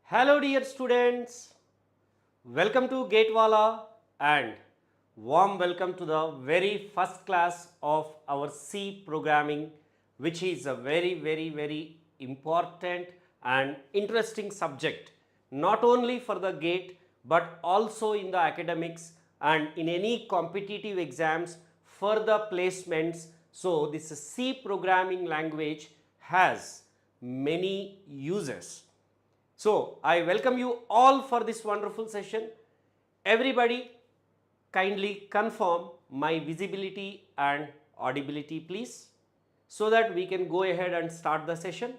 Hello dear students, welcome to Wallah and warm welcome to the very first class of our C programming, which is a very important and interesting subject, not only for the GATE but also in the academics and in any competitive exams for the placements. So this C programming language has many uses. So, I welcome you all for this wonderful session. Everybody kindly confirm my visibility and audibility please, so that we can go ahead and start the session.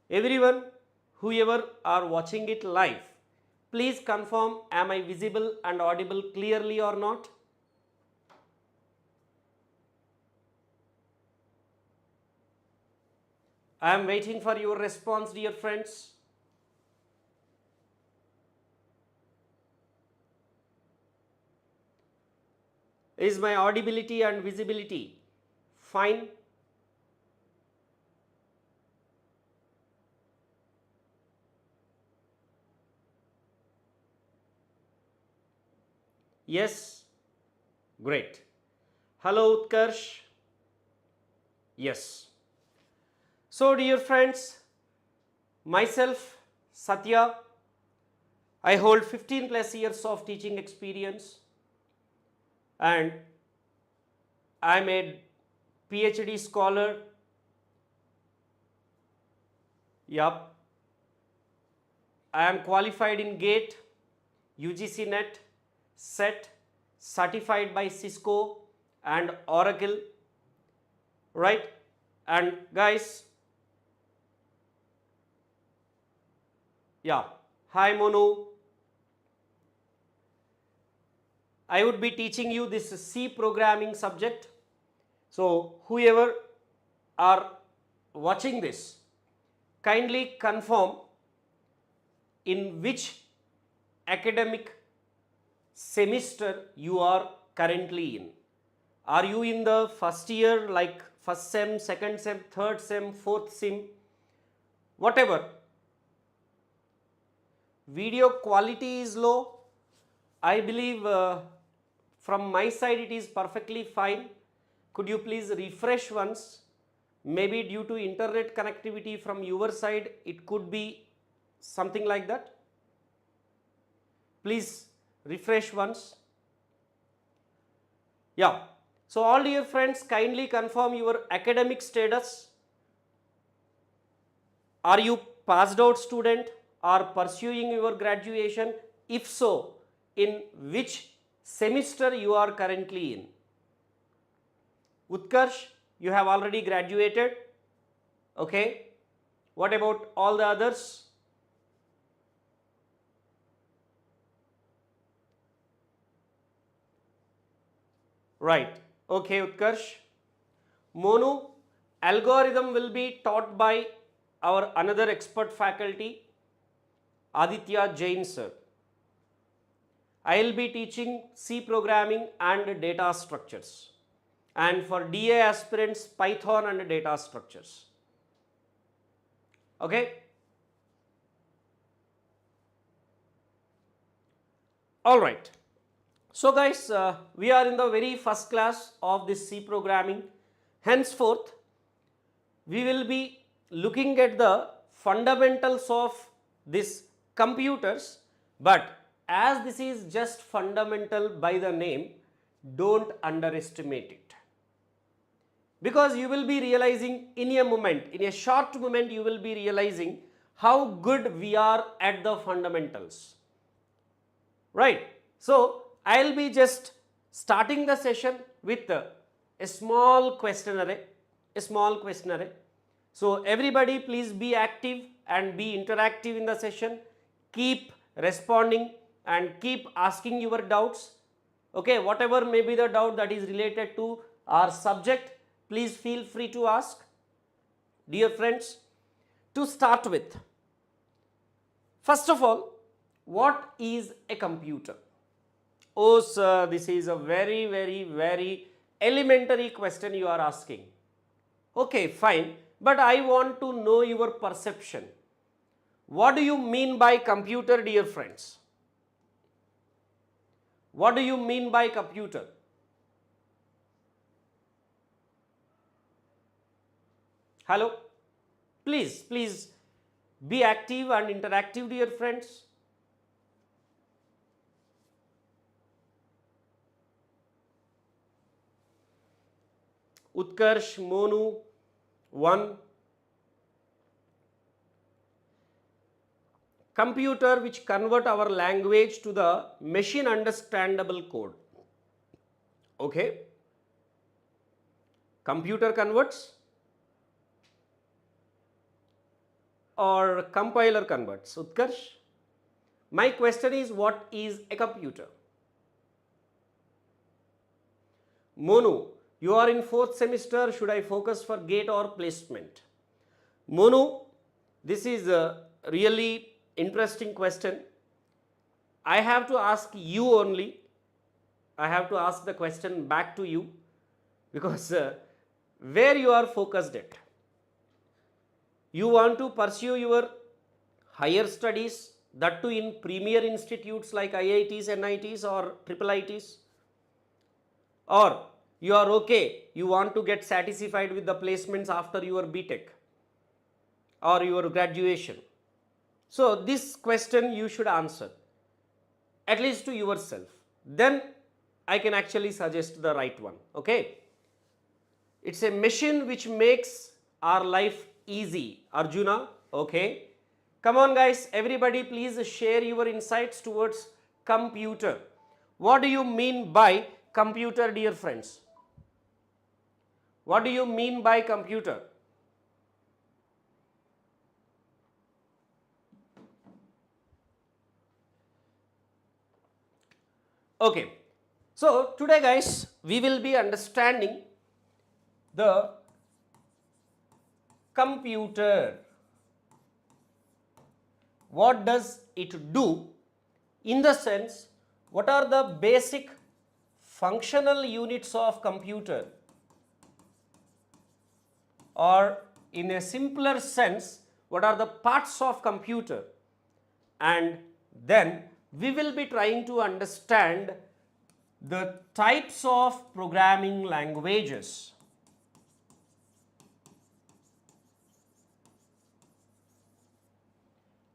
Everyone, whoever are watching it live, please confirm, am I visible and audible clearly or not? I am waiting for your response, dear friends. Is my audibility and visibility fine? Yes? Great. Hello Utkarsh. Yes. So dear friends, myself Satya, I hold 15 plus years of teaching experience and I am a PhD scholar. Yup. I am qualified in GATE, UGC NET, SET, certified by Cisco and Oracle, right? And guys, yeah, hi Monu. I would be teaching you this C programming subject. So whoever are watching this, kindly confirm in which academic semester you are currently in. Are you in the first year, like first sem, second sem, third sem, fourth sem, whatever? Video quality is low. I believe from my side it is perfectly fine. Could you please refresh once? Maybe due to internet connectivity from your side, it could be something like that. Please refresh once. Yeah. So all dear friends, kindly confirm your academic status. Are you passed out student or pursuing your graduation? If so, in which semester you are currently in? Utkarsh, you have already graduated. Okay. What about all the others? Right. Okay, Utkarsh. Monu, algorithm will be taught by our another expert faculty, Aditya Jain sir. I will be teaching C programming and data structures. And for DA aspirants, Python and data structures. Okay. All right. So guys, we are in the very first class of this C programming. Henceforth, we will be looking at the fundamentals of this computers, but as this is just fundamental by the name, don't underestimate it. Because you will be realizing in a moment, in a short moment, you will be realizing how good we are at the fundamentals. Right. So, I will be just starting the session with a small questionnaire, So, everybody please be active and be interactive in the session. Keep responding and keep asking your doubts. Okay, whatever may be the doubt that is related to our subject, please feel free to ask. Dear friends, to start with, first of all, what is a computer? Oh sir, this is a very elementary question you are asking. Okay, fine, but I want to know your perception. What do you mean by computer, dear friends? What do you mean by computer? Hello? Please be active and interactive, dear friends. Utkarsh, Monu, 1. Computer which convert our language to the machine understandable code. Okay? Computer converts or compiler converts? Utkarsh? My question is, what is a computer? Monu, you are in 4th semester. Should I focus for gate or placement? Monu, this is a really interesting question. I have to ask you only. I have to ask the question back to you, because where you are focused at. You want to pursue your higher studies, that too in premier institutes like IITs, NITs or IIITs, or you are okay, you want to get satisfied with the placements after your BTech or your graduation. So this question you should answer, at least to yourself. Then I can actually suggest the right one. Okay? It's a machine which makes our life easy. Arjuna, okay? Come on guys, everybody please share your insights towards computer. What do you mean by computer, dear friends? What do you mean by computer? Okay, so today guys, we will be understanding the computer. What does it do? In the sense, what are the basic functional units of computer? Or in a simpler sense, what are the parts of computer? And then we will be trying to understand the types of programming languages.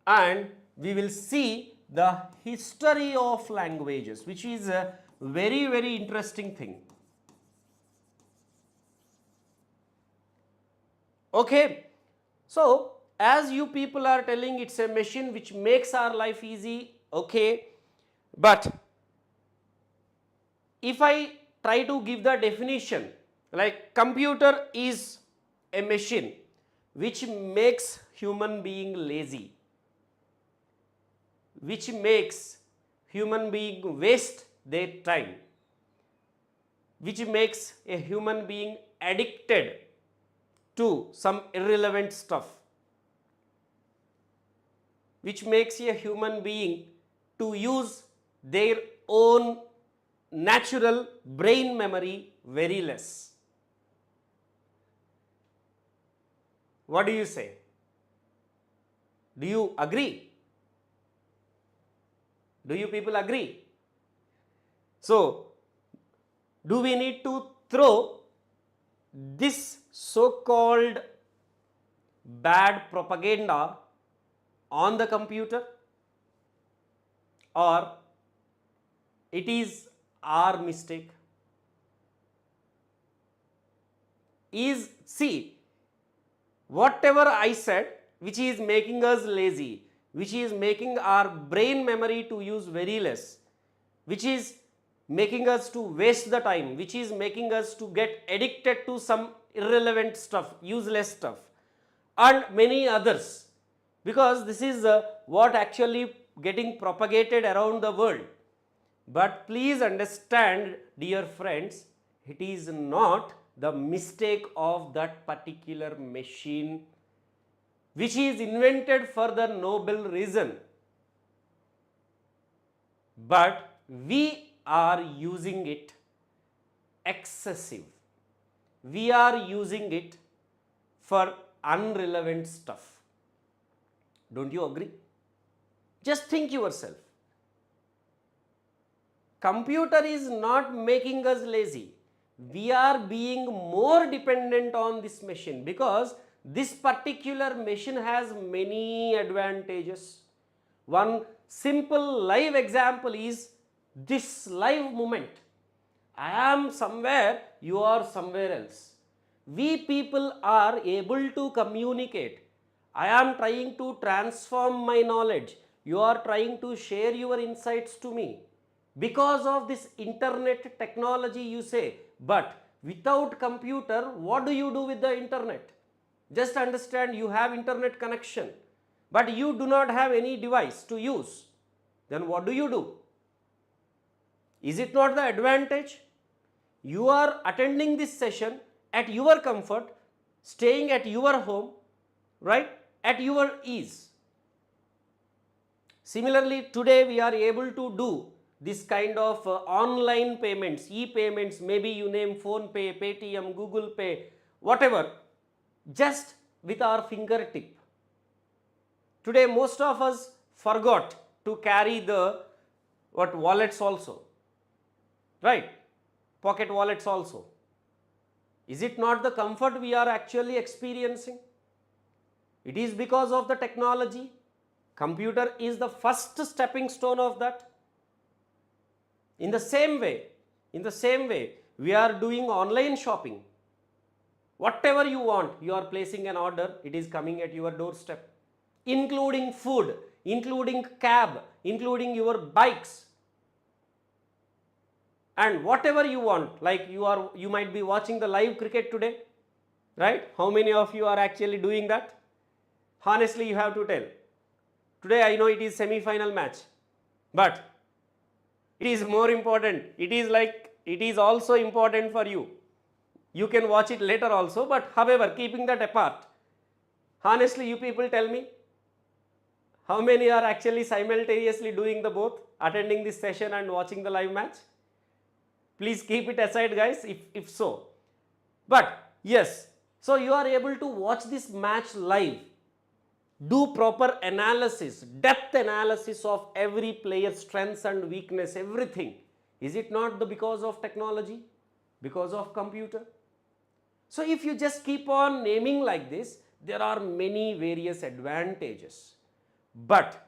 And we will see the history of languages, which is a very interesting thing. Okay, so as you people are telling, it's a machine which makes our life easy. Okay, but if I try to give the definition, like computer is a machine which makes human being lazy, which makes human being waste their time, which makes a human being addicted to some irrelevant stuff, which makes a human being to use their own natural brain memory very less. What do you say? Do you agree? Do you people agree? So, do we need to throw this so-called bad propaganda on the computer, or it is our mistake? See, whatever I said, which is making us lazy, which is making our brain memory to use very less, which is making us to waste the time, which is making us to get addicted to some irrelevant stuff, useless stuff, and many others, because this is what actually getting propagated around the world. But please understand, dear friends, it is not the mistake of that particular machine which is invented for the noble reason, but we are using it excessive. We are using it for unrelevant stuff. Don't you agree? Just think yourself. Computer is not making us lazy. We are being more dependent on this machine because this particular machine has many advantages. One simple live example is this live moment. I am somewhere, you are somewhere else. We people are able to communicate. I am trying to transform my knowledge. You are trying to share your insights to me. Because of this internet technology you say, but without computer, what do you do with the internet? Just understand you have internet connection, but you do not have any device to use. Then what do you do? Is it not the advantage? You are attending this session at your comfort, staying at your home, right? At your ease. Similarly, today we are able to do this kind of online payments, e-payments, maybe you name PhonePe, Paytm, Google Pay, whatever, just with our fingertip. Today most of us forgot to carry the wallets also, right? Pocket wallets also. Is it not the comfort we are actually experiencing? It is because of the technology. Computer is the first stepping stone of that. In the same way, we are doing online shopping. Whatever you want, you are placing an order, it is coming at your doorstep. Including food, including cab, including your bikes. And whatever you want, like you might be watching the live cricket today, right? How many of you are actually doing that? Honestly, you have to tell. Today I know it is semi-final match, but it is more important. It is also important for you. You can watch it later also, but however, keeping that apart, honestly, you people tell me, how many are actually simultaneously doing the both, attending this session and watching the live match? Please keep it aside, guys, if so. But yes, so you are able to watch this match live, do proper analysis, depth analysis of every player's strengths and weakness, everything. Is it not because of technology, because of computer? So if you just keep on naming like this, there are many various advantages. But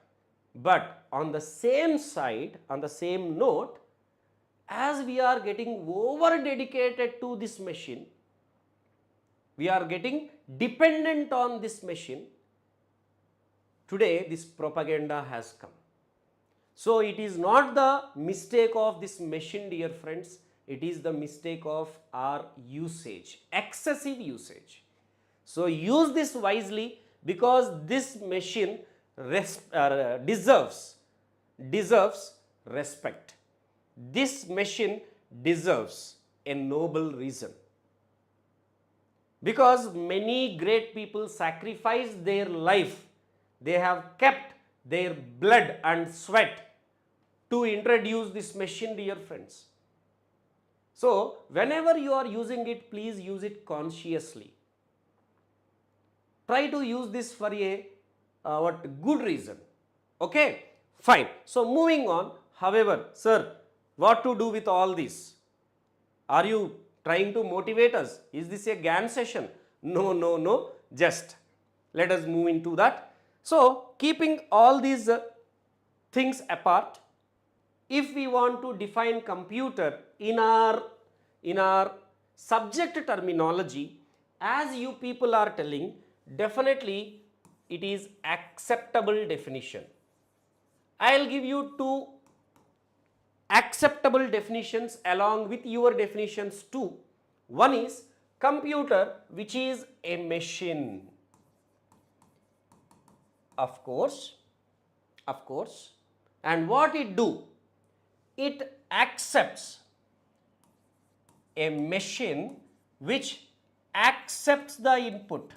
on the same side, on the same note, as we are getting over dedicated to this machine, we are getting dependent on this machine, today this propaganda has come. So it is not the mistake of this machine, dear friends, it is the mistake of our usage, excessive usage. So use this wisely, because this machine deserves respect. This machine deserves a noble reason. Because many great people sacrificed their life, they have kept their blood and sweat to introduce this machine, dear friends. So whenever you are using it, please use it consciously. Try to use this for a good reason. Okay, fine. So moving on. However, sir, what to do with all this? Are you trying to motivate us? Is this a GAN session? No. Just let us move into that. So keeping all these things apart, if we want to define computer in our subject terminology, as you people are telling, definitely it is acceptable definition. I will give you two acceptable definitions along with your definitions too. One is computer, which is a machine. Of course. And what it do? It accepts, a machine which accepts the input.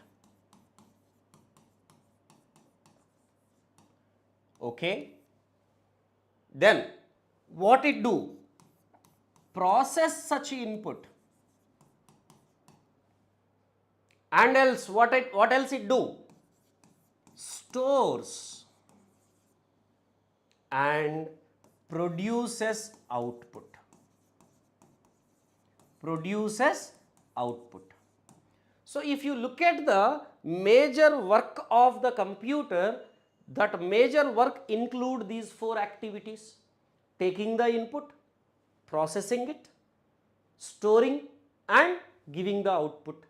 Okay. Then what it do? Process such input. And else what else it do? stores and produces output. Produces output. So if you look at the major work of the computer, that major work include these four activities: taking the input, processing it, storing and giving the output.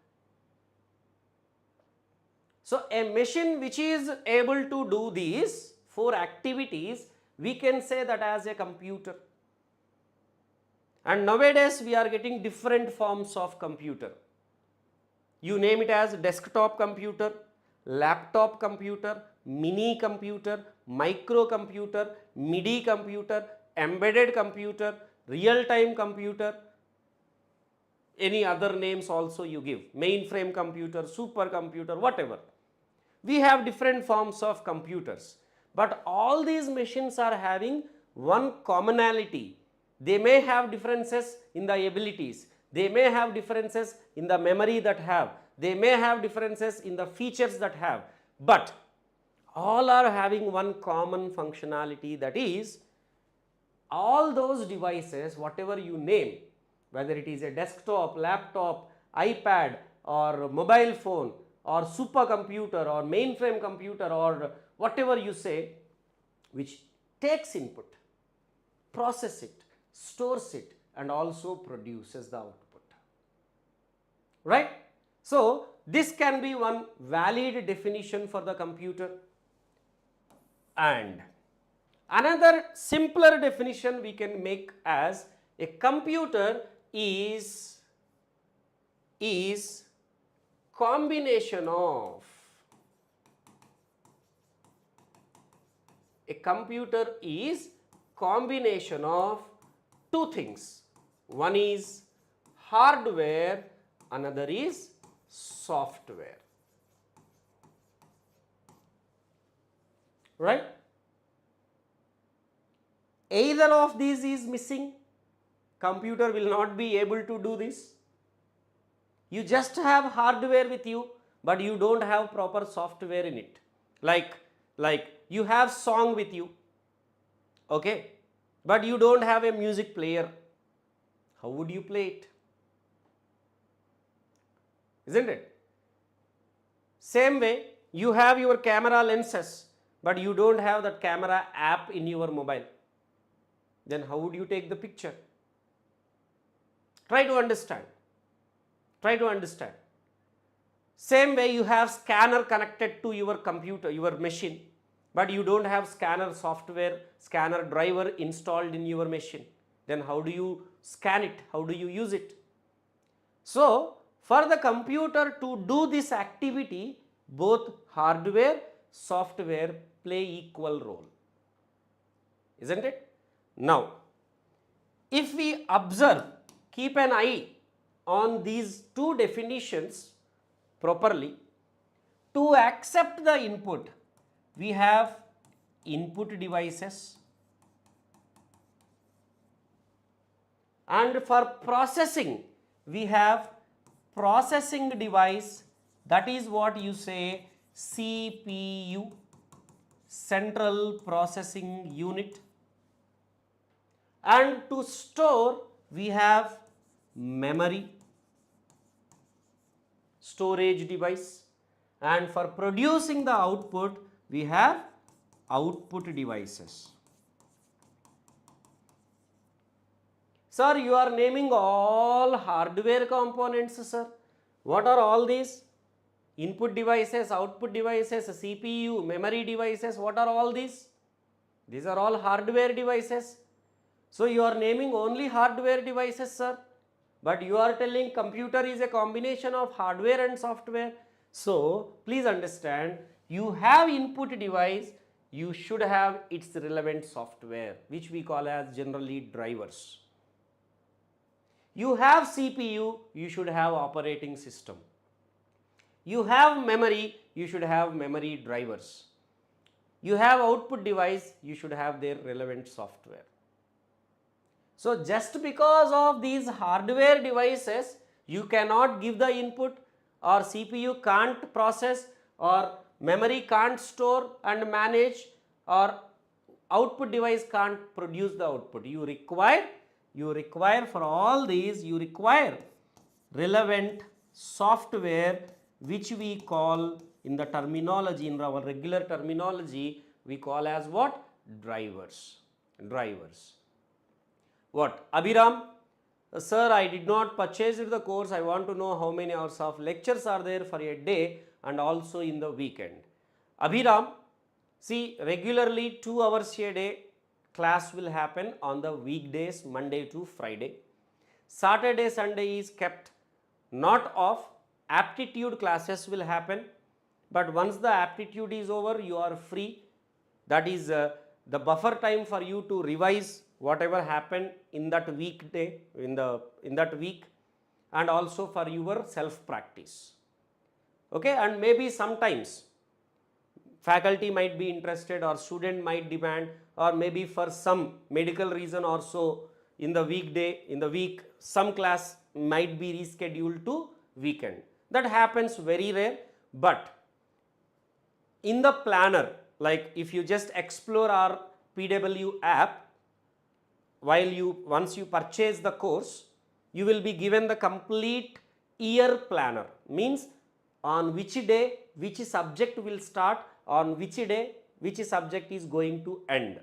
So a machine which is able to do these four activities, we can say that as a computer. And nowadays we are getting different forms of computer. You name it as desktop computer, laptop computer, mini computer, micro computer, MIDI computer, embedded computer, real-time computer, any other names also you give, mainframe computer, supercomputer, whatever. We have different forms of computers, but all these machines are having one commonality. They may have differences in the abilities, they may have differences in the memory that have, they may have differences in the features that have, but all are having one common functionality, that is, all those devices, whatever you name, whether it is a desktop, laptop, iPad or mobile phone or supercomputer or mainframe computer or whatever you say, which takes input, process it, stores it and also produces the output, right? So this can be one valid definition for the computer. And another simpler definition we can make as a computer is combination of, a computer is combination of two things. One is hardware, another is software, right? Either of these is missing, computer will not be able to do this. You just have hardware with you, but you don't have proper software in it. Like you have song with you, okay, but you don't have a music player. How would you play it? Isn't it? Same way, you have your camera lenses, but you don't have that camera app in your mobile. Then how would you take the picture? Try to understand. Try to understand. Same way, you have scanner connected to your computer, your machine, but you don't have scanner software, scanner driver installed in your machine. Then how do you scan it? How do you use it? So for the computer to do this activity, both hardware, software play equal role, isn't it? Now, if we observe, keep an eye on these two definitions properly, to accept the input, we have input devices, and for processing, we have processing device, that is what you say CPU, central processing unit, and to store we have memory, storage device, and for producing the output we have output devices. Sir, you are naming all hardware components, sir. What are all these? Input devices, output devices, CPU, memory devices, what are all these? These are all hardware devices. So you are naming only hardware devices, sir, but you are telling computer is a combination of hardware and software. So please understand, you have input device, you should have its relevant software, which we call as generally drivers. You have CPU, you should have operating system. You have memory, you should have memory drivers. You have output device, you should have their relevant software. So just because of these hardware devices, you cannot give the input, or CPU can't process, or memory can't store and manage, or output device can't produce the output. You require for all these, you require relevant software, which we call in the terminology, in our regular terminology, we call as what? Drivers. What? Abhiram, sir, I did not purchase the course. I want to know how many hours of lectures are there for a day and also in the weekend. Abhiram, see, regularly 2 hours a day class will happen on the weekdays, Monday to Friday. Saturday, Sunday is kept not off. Aptitude classes will happen, but once the aptitude is over, you are free. That is the buffer time for you to revise whatever happened in that weekday, in that week, and also for your self practice. Okay, and maybe sometimes faculty might be interested, or student might demand, or maybe for some medical reason or so, in the week, some class might be rescheduled to weekend. That happens very rare, but in the planner, like if you just explore our PW app, once you purchase the course, you will be given the complete year planner, means on which day which subject will start, on which day which subject is going to end.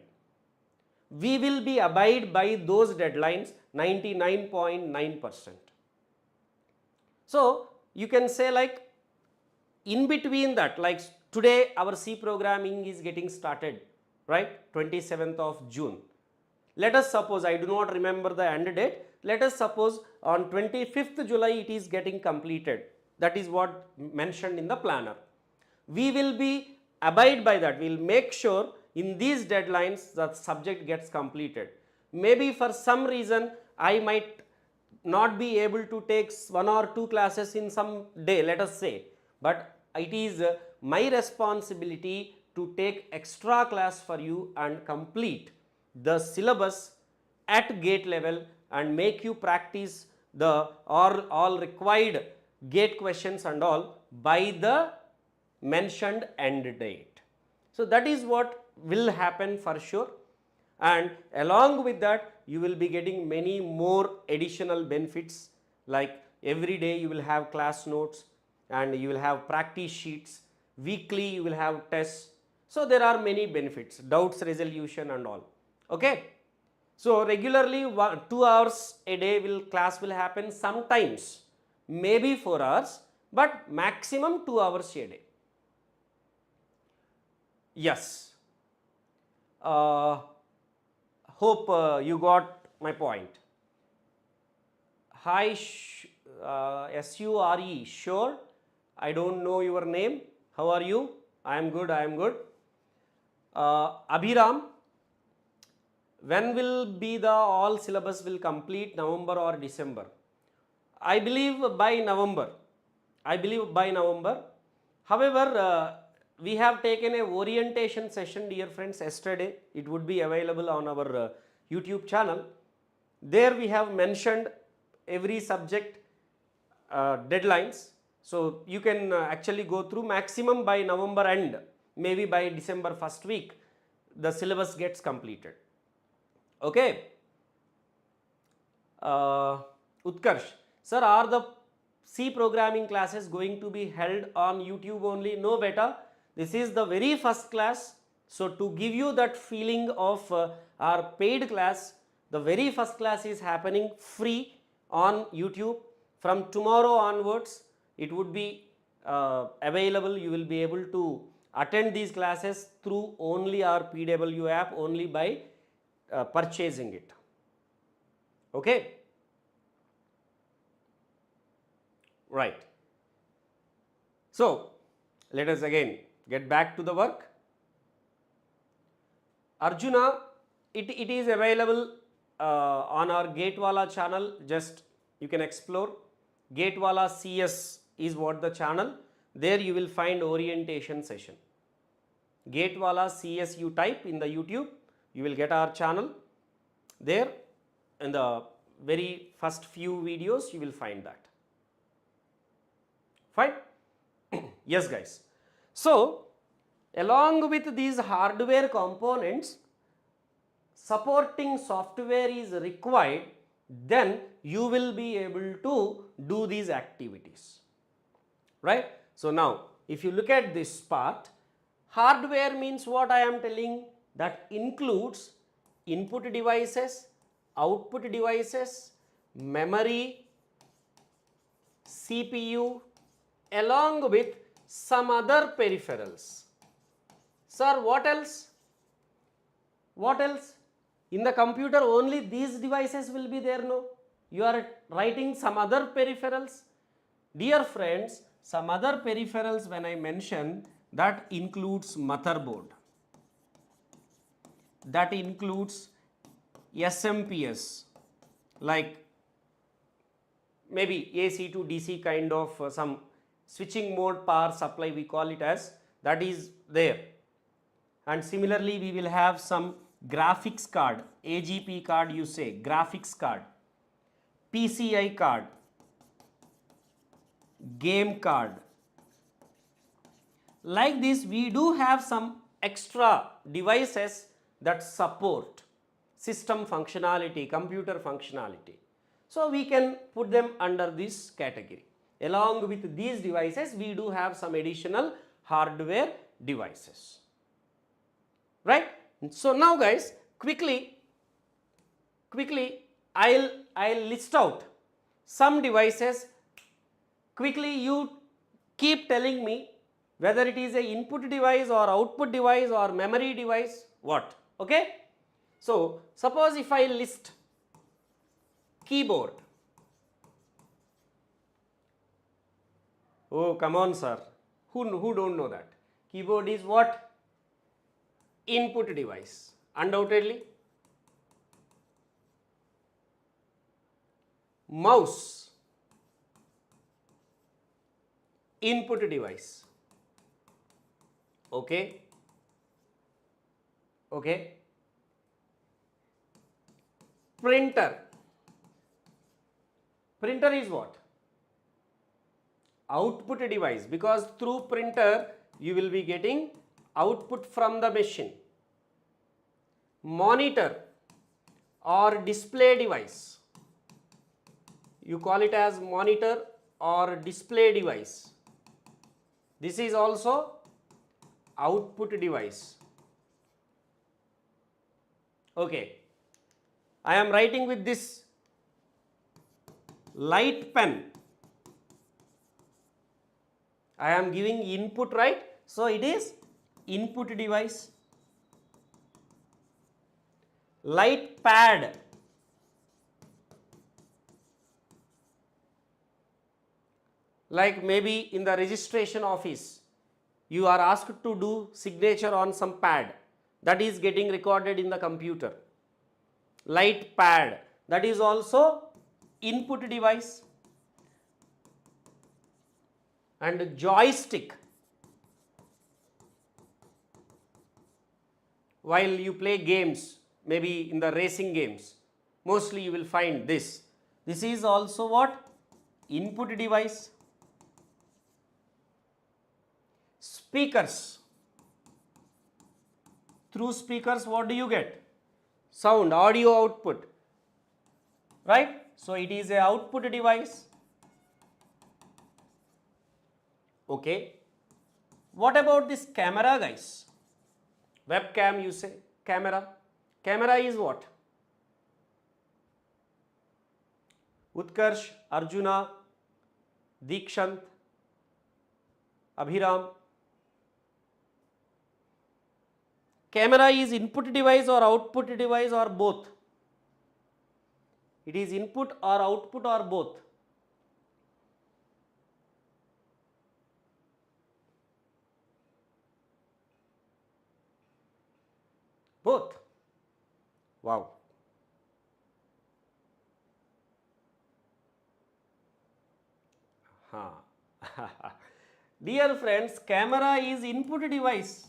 We will be abide by those deadlines 99.9%. So you can say, like, in between that, like today our C programming is getting started, right? 27th of June. Let us suppose, I do not remember the end date, let us suppose on 25th July it is getting completed. That is what mentioned in the planner. We will be abide by that. We will make sure in these deadlines the subject gets completed. Maybe for some reason I might not be able to take 1 or 2 classes in some day, let us say, but it is my responsibility to take extra class for you and complete the syllabus at gate level and make you practice the all required gate questions and all by the mentioned end date. So that is what will happen for sure, and along with that you will be getting many more additional benefits, like every day you will have class notes and you will have practice sheets, weekly you will have tests. So there are many benefits, doubts resolution and all. Okay, so regularly 2 hours a day class will happen, sometimes maybe 4 hours, but maximum 2 hours a day. Yes, hope you got my point. Hi, SURE, sure. I don't know your name. How are you? I am good. Abhiram, when will be the all syllabus will complete, November or December? I believe by November. However, we have taken a orientation session, dear friends, yesterday. It would be available on our YouTube channel. There we have mentioned every subject deadlines. So you can actually go through. Maximum by November end, maybe by December first week, the syllabus gets completed. Okay. Utkarsh, sir, are the C programming classes going to be held on YouTube only? No, beta. This is the very first class. So to give you that feeling of our paid class, the very first class is happening free on YouTube. From tomorrow onwards, it would be available. You will be able to attend these classes through only our PW app, only by purchasing it. Okay. Right. So let us again get back to the work. Arjuna, it is available on our 𝐂𝐴𝐻 channel. Just you can explore. 𝐂𝐴𝐻 CS is what the channel. There you will find orientation session. 𝐂𝐴𝐻 CS you type in the YouTube, you will get our channel. There in the very first few videos you will find that. Fine. Yes guys. So Along with these hardware components, supporting software is required, then you will be able to do these activities, right? So now if you look at this part, hardware means what I am telling, that includes input devices, output devices, memory, CPU, along with some other peripherals. Sir, what else? What else? In the computer only these devices will be there, no? You are writing some other peripherals. Dear friends, some other peripherals when I mention, that includes motherboard, that includes SMPS, like maybe AC to DC kind of some switching mode power supply, we call it as, that is there. And similarly we will have some graphics card, AGP card you say, graphics card, PCI card, game card. Like this we do have some extra devices that support system functionality, computer functionality. So we can put them under this category. Along with these devices we do have some additional hardware devices, right? So now guys, quickly I'll list out some devices. Quickly you keep telling me whether it is a input device or output device or memory device, what, okay? So suppose if I list keyboard. Oh, come on sir, who don't know that? Keyboard is what? Input device, undoubtedly. Mouse, input device, okay, okay. Printer, printer is what? Output device, because through printer you will be getting output from the machine. Monitor or display device, you call it as monitor or display device. This is also output device, okay. I am writing with this light pen, I am giving input, right? So it is input device. Light pad, like maybe in the registration office you are asked to do signature on some pad, that is getting recorded in the computer. Light pad, that is also input device. And joystick, while you play games, maybe in the racing games, mostly you will find this. This is also what? Input device. Speakers, through speakers what do you get? Sound, audio output, right? So it is a output device, okay. What about this camera guys? Webcam you say, camera. Camera is what? Utkarsh, Arjuna, Dikshant, Abhiram. Camera is input device or output device or both? It is input or output or both? Both. Wow. Dear friends, camera is input device.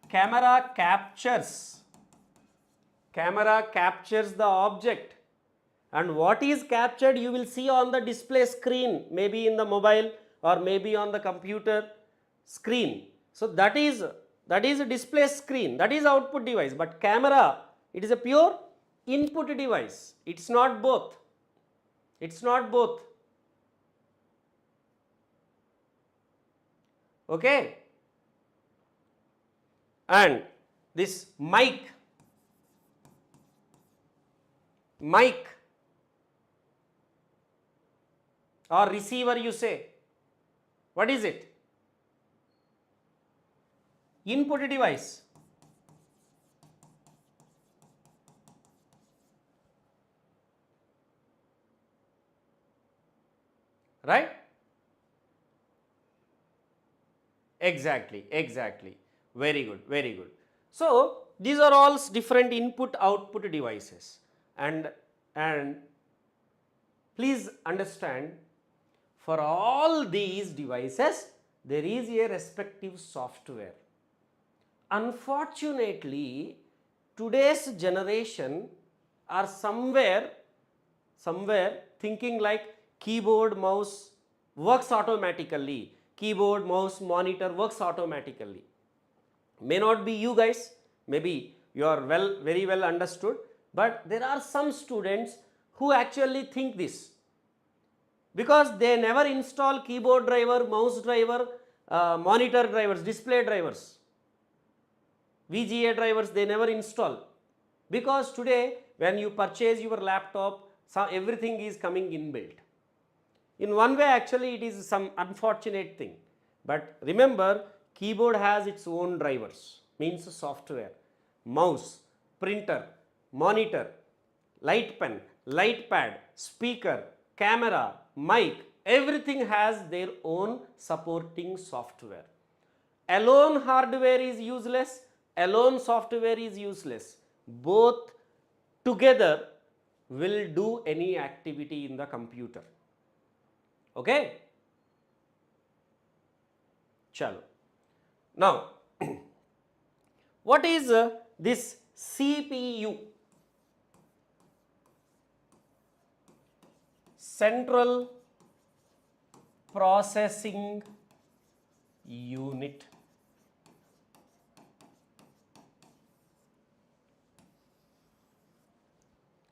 Camera captures the object, and what is captured you will see on the display screen, maybe in the mobile or maybe on the computer screen. So that is a display screen, that is output device, but camera, it is a pure input device. It's not both. It's not both. Okay. And this mic or receiver, you say, what is it? Input device. Right? Exactly, exactly. Very good, very good. So these are all different input output devices, and please understand, for all these devices there is a respective software. Unfortunately, today's generation are somewhere thinking like keyboard, mouse works automatically, keyboard, mouse, monitor works automatically. May not be you guys, maybe you are very well understood, but there are some students who actually think this, because they never install keyboard driver, mouse driver, monitor drivers, display drivers, VGA drivers, they never install, because today when you purchase your laptop, everything is coming inbuilt. In one way actually it is some unfortunate thing, but remember, keyboard has its own drivers, means software, mouse, printer, monitor, light pen, light pad, speaker, camera, mic, everything has their own supporting software. Alone hardware is useless, alone software is useless. Both together will do any activity in the computer. Okay? Chalo. Now, what is this CPU? Central Processing Unit.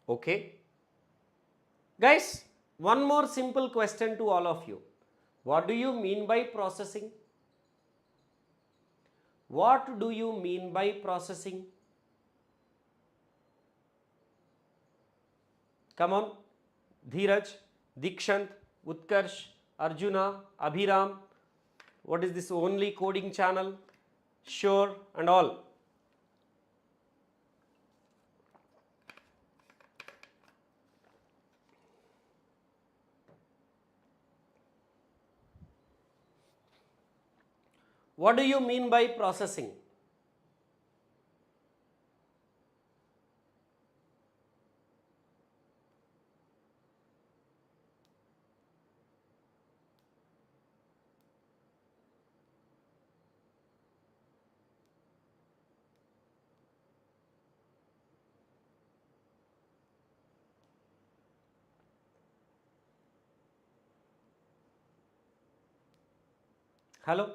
Okay. Guys, one more simple question to all of you. What do you mean by processing? What do you mean by processing? Come on. Dheeraj, Dikshant, Utkarsh, Arjuna, Abhiram. What is this only coding channel? Sure, and all. What do you mean by processing? Hello?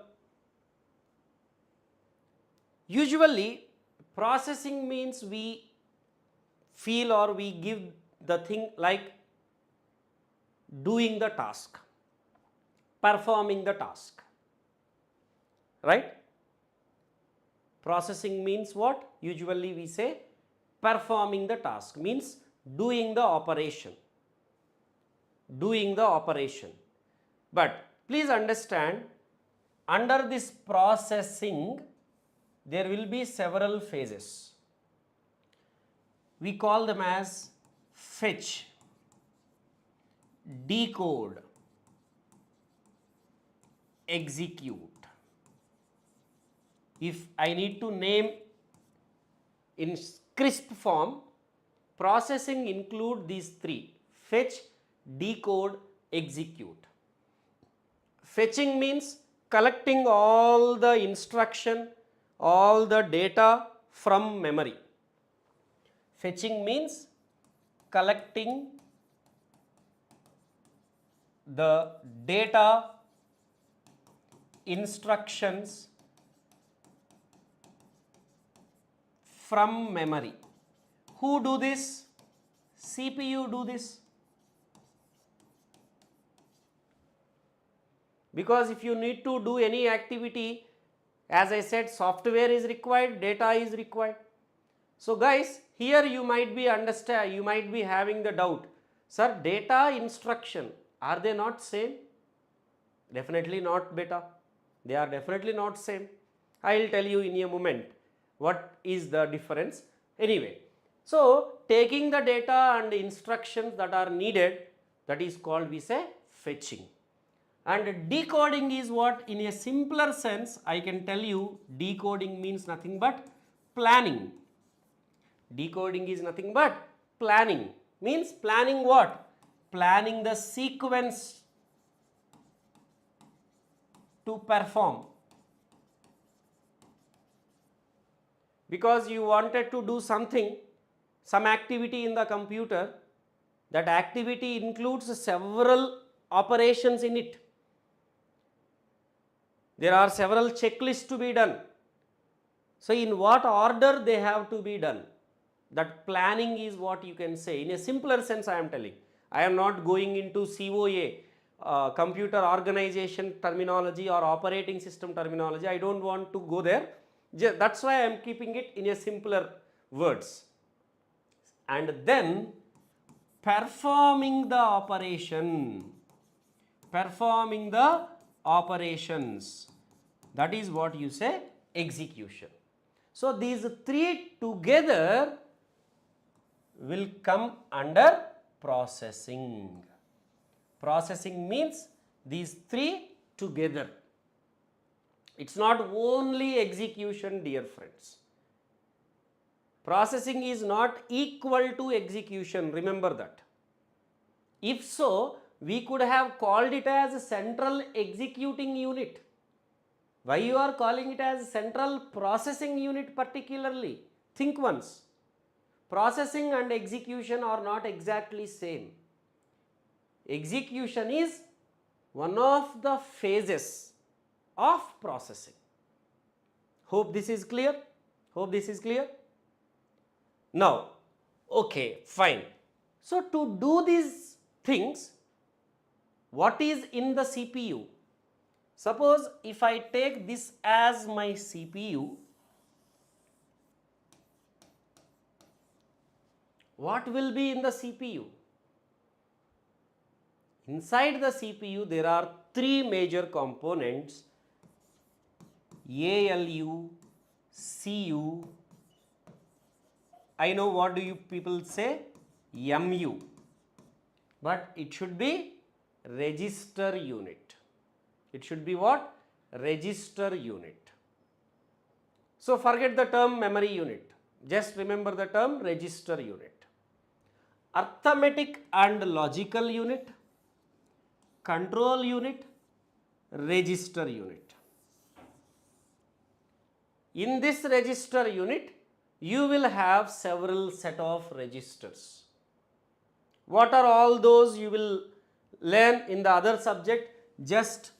Usually, processing means we feel or we give the thing like doing the task, performing the task, right? Processing means what? Usually we say performing the task, means doing the operation, doing the operation. But please understand, under this processing there will be several phases. We call them as fetch, decode, execute. If I need to name in crisp form, processing include these three: fetch, decode, execute. Fetching means collecting all the instruction, all the data from memory. Fetching means collecting the data, instructions from memory. Who do this? CPU do this. Because if you need to do any activity, as I said, software is required, data is required. So guys, here you might be having the doubt, sir, data instruction, are they not same? Definitely not, beta. They are definitely not same. I will tell you in a moment what is the difference. Anyway, so taking the data and the instructions that are needed, that is called, we say, fetching. And decoding is what? In a simpler sense, I can tell you, decoding means nothing but planning. Decoding is nothing but planning. Means planning what? Planning the sequence to perform. Because you wanted to do something, some activity in the computer, that activity includes several operations in it. There are several checklists to be done. So in what order they have to be done? That planning is what you can say. In a simpler sense, I am telling. I am not going into COA, computer organization terminology or operating system terminology. I don't want to go there. That's why I am keeping it in a simpler words. And then performing the operation. Performing the operations. That is what you say, execution. So these three together will come under processing. Processing means these three together. It's not only execution, dear friends. Processing is not equal to execution, remember that. If so, we could have called it as a central executing unit. Why you are calling it as central processing unit particularly? Think once. Processing and execution are not exactly same. Execution is one of the phases of processing. Hope this is clear? Hope this is clear? Now, okay, fine. So to do these things, what is in the CPU? Suppose if I take this as my CPU, what will be in the CPU? Inside the CPU there are three major components: ALU, CU, I know what do you people say, MU, but it should be register unit. It should be what? Register unit. So forget the term memory unit. Just remember the term register unit. Arithmetic and logical unit, control unit, register unit. In this register unit, you will have several set of registers. What are all those you will learn in the other subject? Just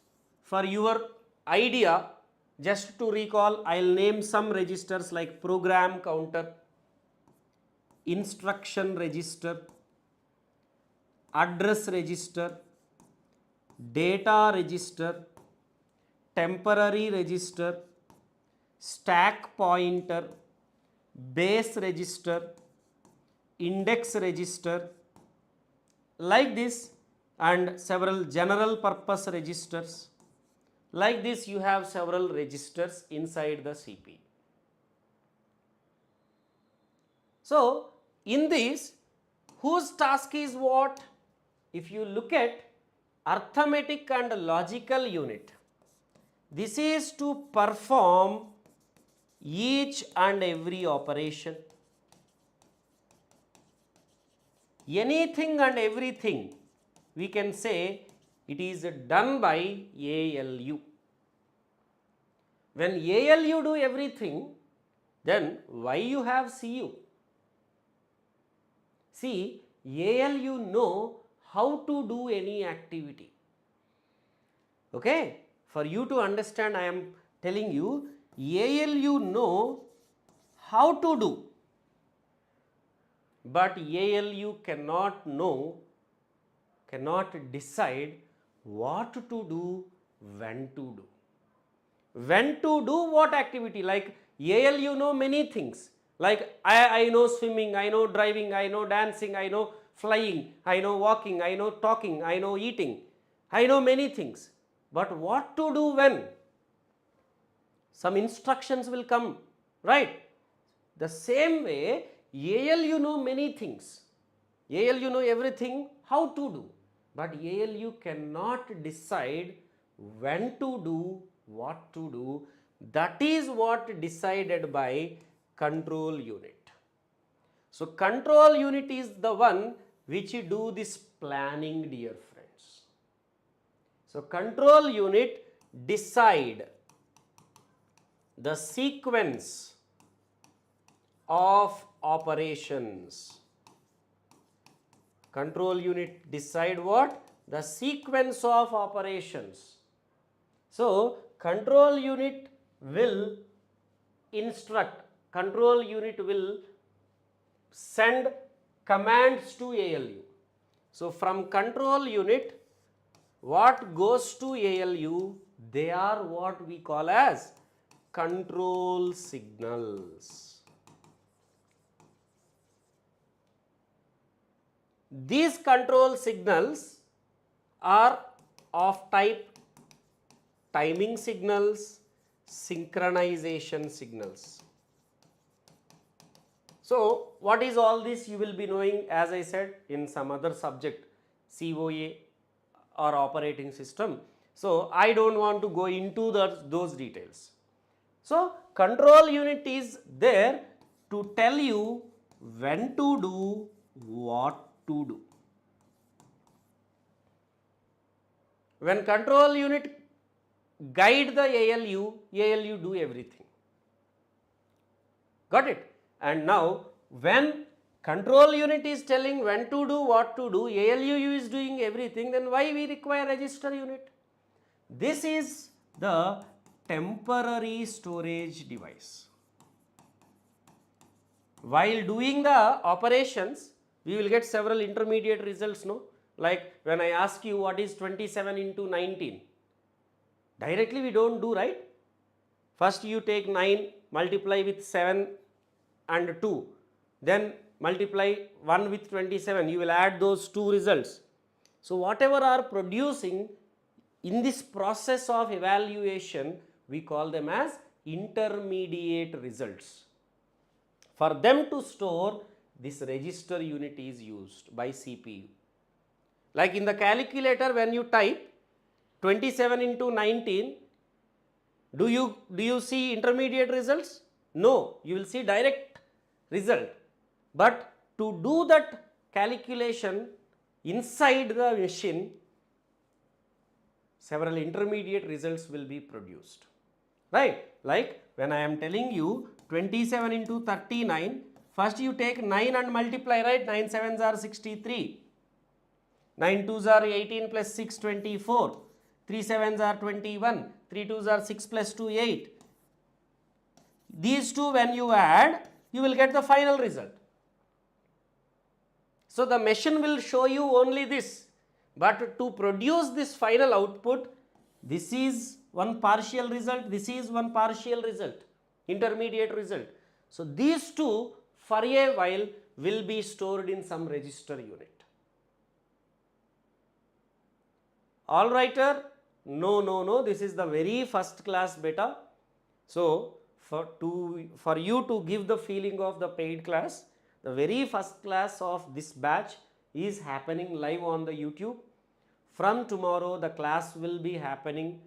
for your idea, just to recall, I will name some registers like program counter, instruction register, address register, data register, temporary register, stack pointer, base register, index register, like this, and several general purpose registers. Like this, you have several registers inside the CPU. So in this, whose task is what? If you look at arithmetic and logical unit, this is to perform each and every operation. Anything and everything, we can say it is done by ALU. When ALU do everything, then why you have CU? See, ALU know how to do any activity. Okay, for you to understand, I am telling you, ALU know how to do, but ALU cannot know, cannot decide what to do, when to do. When to do what activity? Like ALU know many things. Like I know swimming, I know driving, I know dancing, I know flying, I know walking, I know talking, I know eating. I know many things. But what to do when? Some instructions will come, right? The same way ALU know many things. ALU know everything how to do. But ALU cannot decide when to do, what to do. That is what decided by control unit. So control unit is the one which do this planning, dear friends. So control unit decide the sequence of operations. Control unit decide what? The sequence of operations. So control unit will instruct, control unit will send commands to ALU. So from control unit, what goes to ALU, they are what we call as control signals. These control signals are of type timing signals, synchronization signals. So what is all this? You will be knowing, as I said, in some other subject, COA or operating system. So I don't want to go into those details. So control unit is there to tell you when to do, what to do. When control unit guide the ALU, ALU do everything. Got it? And now when control unit is telling when to do, what to do, ALU is doing everything, then why we require register unit? This is the temporary storage device. While doing the operations, we will get several intermediate results, no? Like when I ask you what is 27 into 19, directly we don't do, right? First you take 9, multiply with 7 and 2, then multiply 1 with 27, you will add those two results. So whatever are producing in this process of evaluation, we call them as intermediate results. For them to store, this register unit is used by CPU. Like in the calculator, when you type 27 into 19, do you see intermediate results? No, you will see direct result. But to do that calculation inside the machine, several intermediate results will be produced, right? Like when I am telling you 27 into 39, first you take 9 and multiply, right? 9 sevens are 63, 9 twos are 18 plus 6 24, 3 sevens are 21, 3 twos are 6 plus 2 8. These two when you add, you will get the final result. So the machine will show you only this, but to produce this final output, this is one partial result, this is one partial result, intermediate result. So these two for a while will be stored in some register unit. All righter? No, this is the very first class beta. So for you to give the feeling of the paid class, the very first class of this batch is happening live on the YouTube. From tomorrow, the class will be happening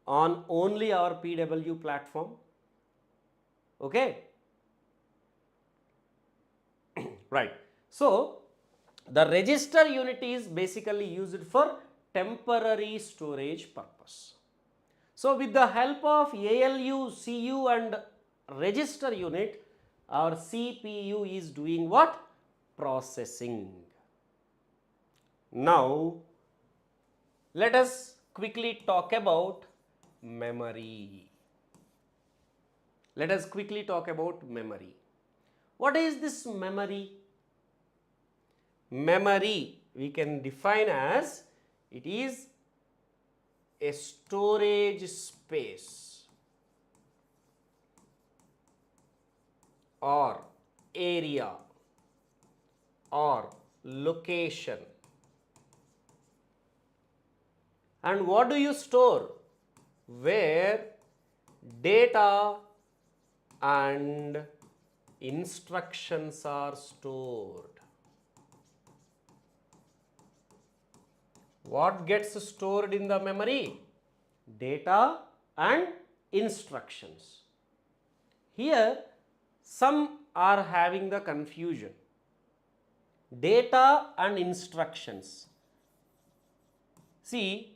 on only our PW platform. Okay? Right. So the register unit is basically used for temporary storage purpose. So with the help of ALU, CU and register unit, our CPU is doing what? Processing. Now let us quickly talk about memory. Let us quickly talk about memory. What is this memory? Memory we can define as it is a storage space or area or location. And what do you store? Where data and instructions are stored. What gets stored in the memory? Data and instructions. Here some are having the confusion. Data and instructions. See,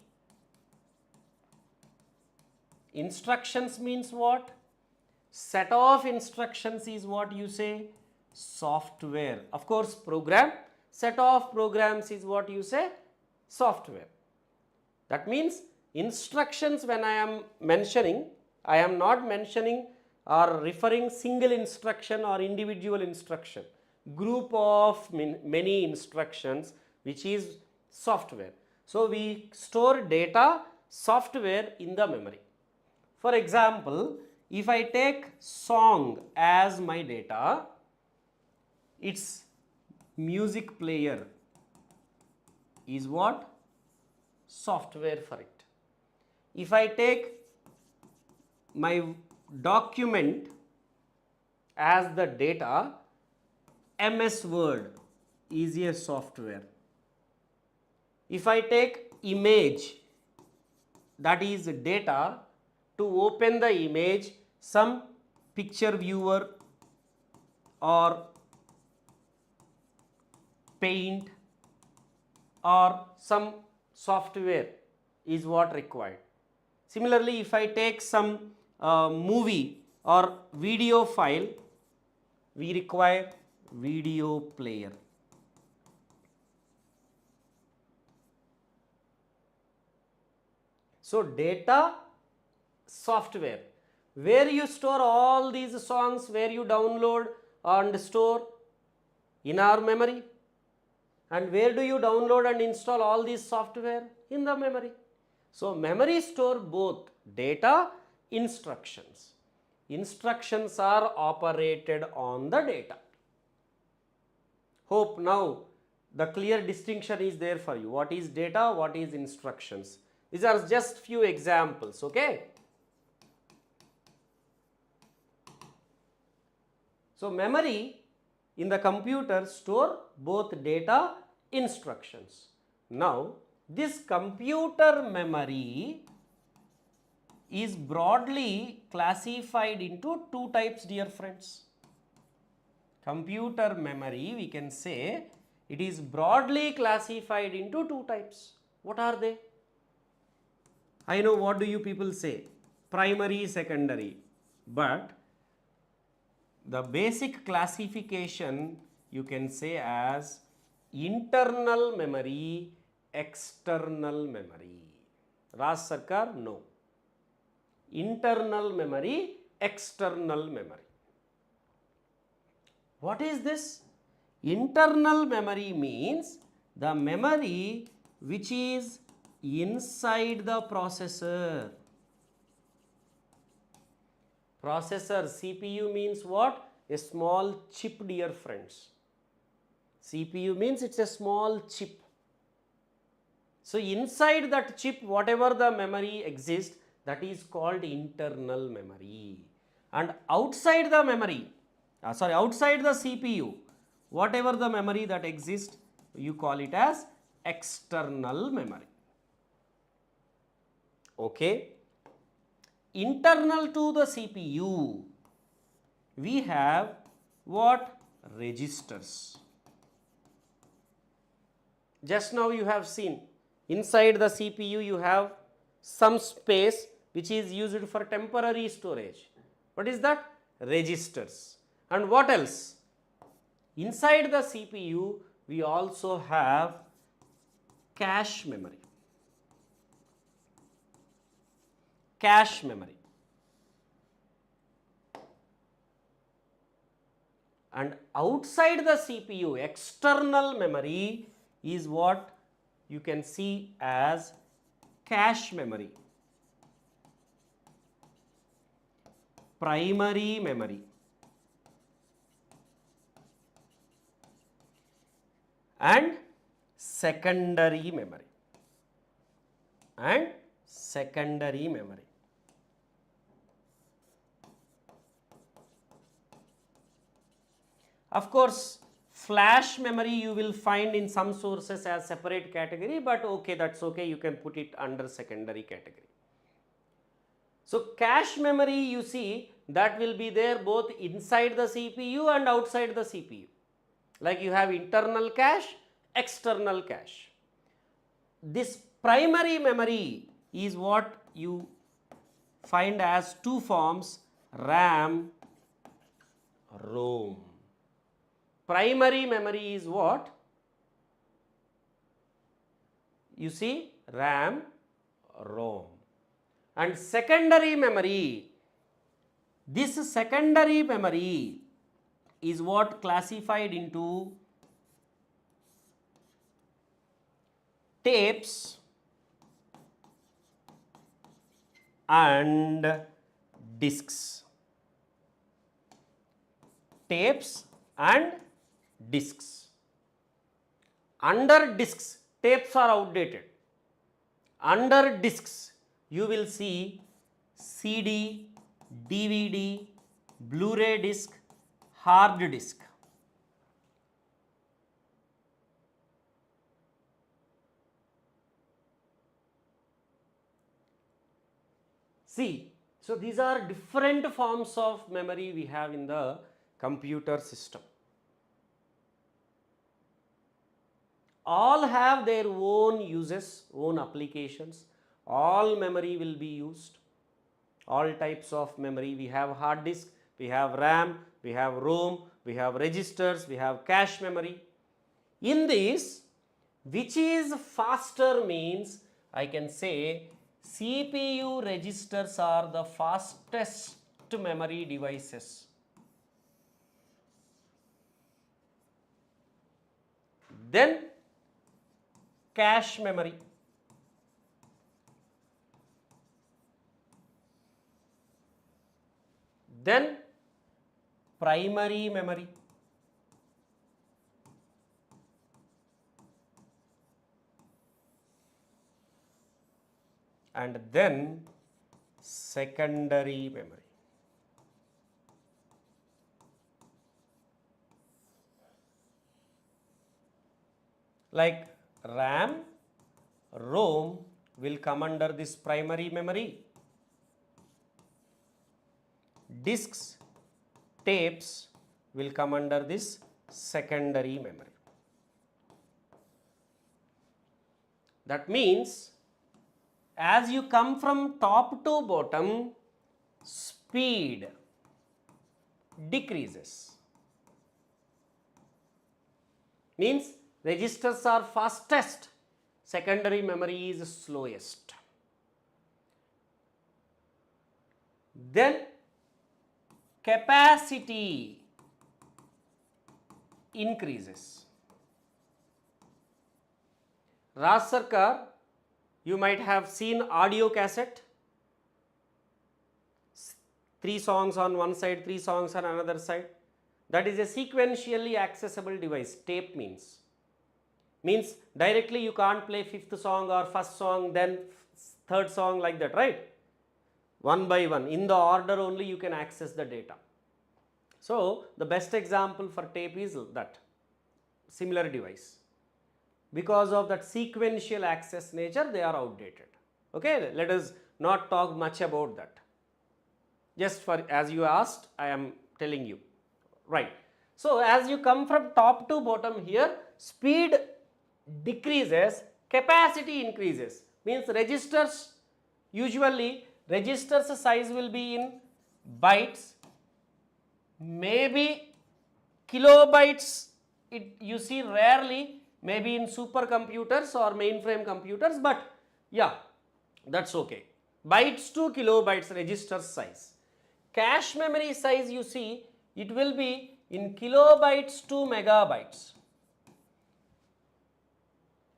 instructions means what? Set of instructions is what you say? Software. Of course, program. Set of programs is what you say? Software. That means instructions when I am mentioning, I am not mentioning or referring single instruction or individual instruction. Group of many instructions which is software. So, we store data, software in the memory. For example, if I take song as my data, its music player is what? Software for it. If I take my document as the data, MS Word is a software. If I take image, that is data, to open the image, some picture viewer or paint or some software is what required. Similarly, if I take some movie or video file, we require video player. So, data, software. Where you store all these songs, where you download and store? In our memory. And where do you download and install all these software? In the memory. So, memory store both data, instructions. Instructions are operated on the data. Hope now the clear distinction is there for you. What is data? What is instructions? These are just few examples, okay? So, memory in the computer store both data, instructions. Now, this computer memory is broadly classified into two types, dear friends. Computer memory, we can say, it is broadly classified into two types. What are they? I know what do you people say, primary, secondary, but the basic classification you can say as internal memory, external memory. Raj Sarkar, no. Internal memory, external memory. What is this? Internal memory means the memory which is inside the processor. Processor, CPU means what? A small chip, dear friends. CPU means it's a small chip. So, inside that chip, whatever the memory exists, that is called internal memory. And outside the memory, outside the CPU, whatever the memory that exists, you call it as external memory. Okay. Internal to the CPU, we have what? Registers. Just now you have seen, inside the CPU you have some space which is used for temporary storage. What is that? Registers. And what else? Inside the CPU, we also have cache memory. Cache memory. and outside the CPU, external memory, is what you can see as cache memory, primary memory, and secondary memory, Of course, flash memory you will find in some sources as separate category, but okay, that's okay, you can put it under secondary category. So cache memory, you see, that will be there both inside the CPU and outside the CPU. Like you have internal cache, external cache. This primary memory is what you find as two forms, RAM, ROM. Primary memory is what? You see, RAM, ROM. And secondary memory, this secondary memory is what classified into tapes and disks. Tapes and disks. Under disks, tapes are outdated. Under disks, you will see CD, DVD, Blu-ray disc, hard disk. See, so these are different forms of memory we have in the computer system. All have their own uses, own applications. All memory will be used. All types of memory. We have hard disk, we have RAM, we have ROM, we have registers, we have cache memory. In this, which is faster means I can say CPU registers are the fastest memory devices. Then cache memory. Then primary memory. And then secondary memory. Like RAM, ROM will come under this primary memory. Disks, tapes will come under this secondary memory. That means as you come from top to bottom, speed decreases. Means registers are fastest, secondary memory is slowest. Then capacity increases. Raj Sarkar, you might have seen audio cassette. 3 songs on one side, 3 songs on another side. That is a sequentially accessible device. Tape means directly you can't play 5th song or 1st song, then 3rd song like that, right? One by one, in the order only you can access the data. So the best example for tape is that similar device. Because of that sequential access nature, they are outdated. Okay, let us not talk much about that. Just for as you asked, I am telling you, right? So as you come from top to bottom here, speed decreases, capacity increases. Means registers, usually registers size will be in bytes, maybe kilobytes. You see rarely, maybe in supercomputers or mainframe computers, but yeah, that's okay. Bytes to kilobytes register size. Cache memory size, you see, it will be in kilobytes to megabytes.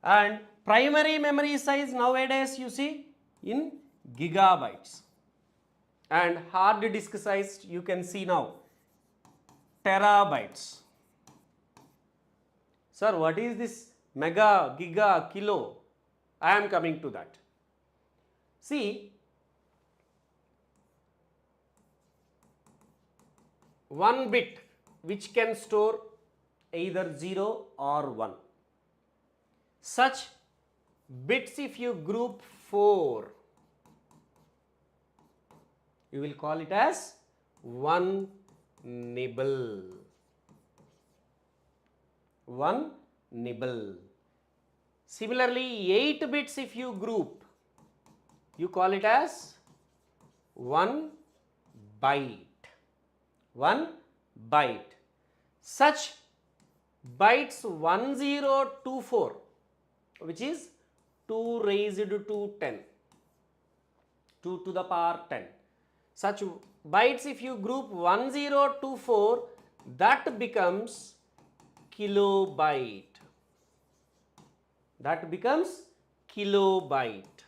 And primary memory size nowadays you see in gigabytes. And hard disk size you can see now terabytes. Sir, what is this mega, giga, kilo? I am coming to that. See, one bit which can store either 0 or 1. Such bits, if you group 4, you will call it as one nibble. One nibble. Similarly, 8 bits if you group, you call it as one byte. One byte. Such bytes 1024, which is 2 raised to 10, 2 to the power 10. Such bytes if you group 1024, that becomes kilobyte. That becomes kilobyte.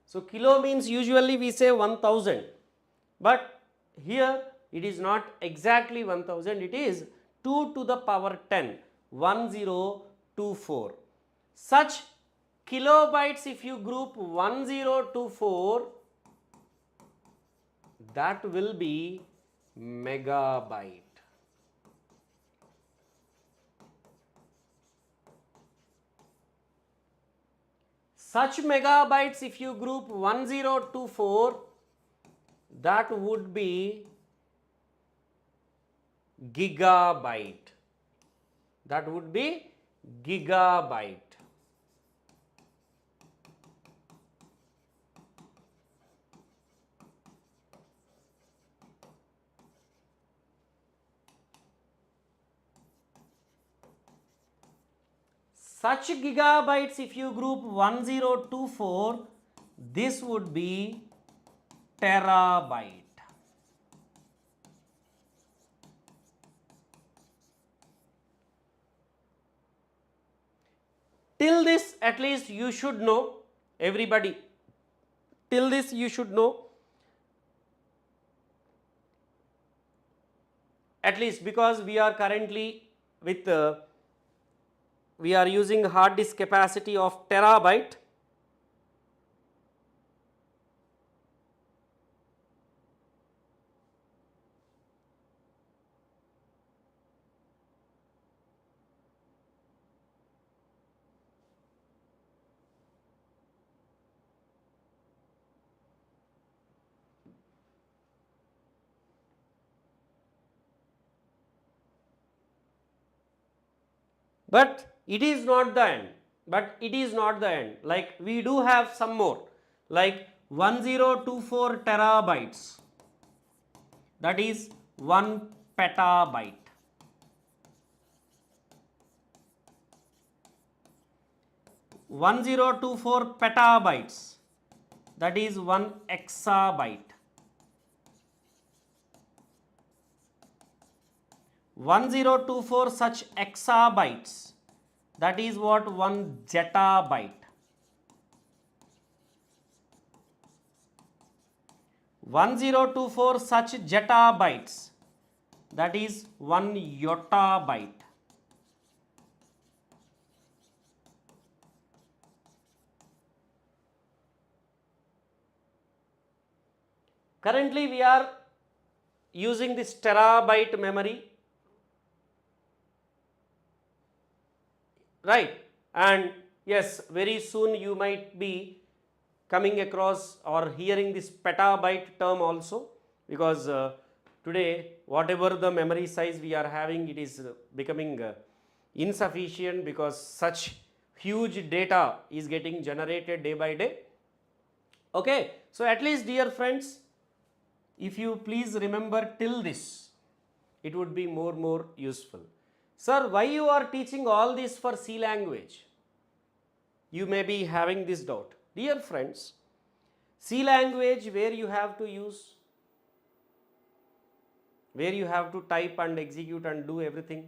So kilo means usually we say 1000, but here it is not exactly 1000, it is 2 to the power 10, 1024. Such kilobytes if you group 1024, that will be megabyte. Such megabytes if you group 1024, that would be gigabyte. That would be gigabyte. Such gigabytes if you group 1024, this would be terabyte. Till this at least you should know, everybody, till this you should know, at least because we are currently with we are using hard disk capacity of terabyte. But it is not the end. But it is not the end. Like we do have some more, like 1024 terabytes. That is 1 petabyte. 1024 petabytes. That is 1 exabyte. 1024 such exabytes, that is what 1 zettabyte. 1024 such zettabytes, that is 1 yottabyte. Currently we are using this terabyte memory, right? And yes, very soon you might be coming across or hearing this petabyte term also, because today whatever the memory size we are having, it is becoming insufficient, because such huge data is getting generated day by day. Okay, so at least dear friends, if you please remember till this, it would be more useful. Sir, why you are teaching all this for C language? You may be having this doubt. Dear friends, C language where you have to use where you have to type and execute and do everything?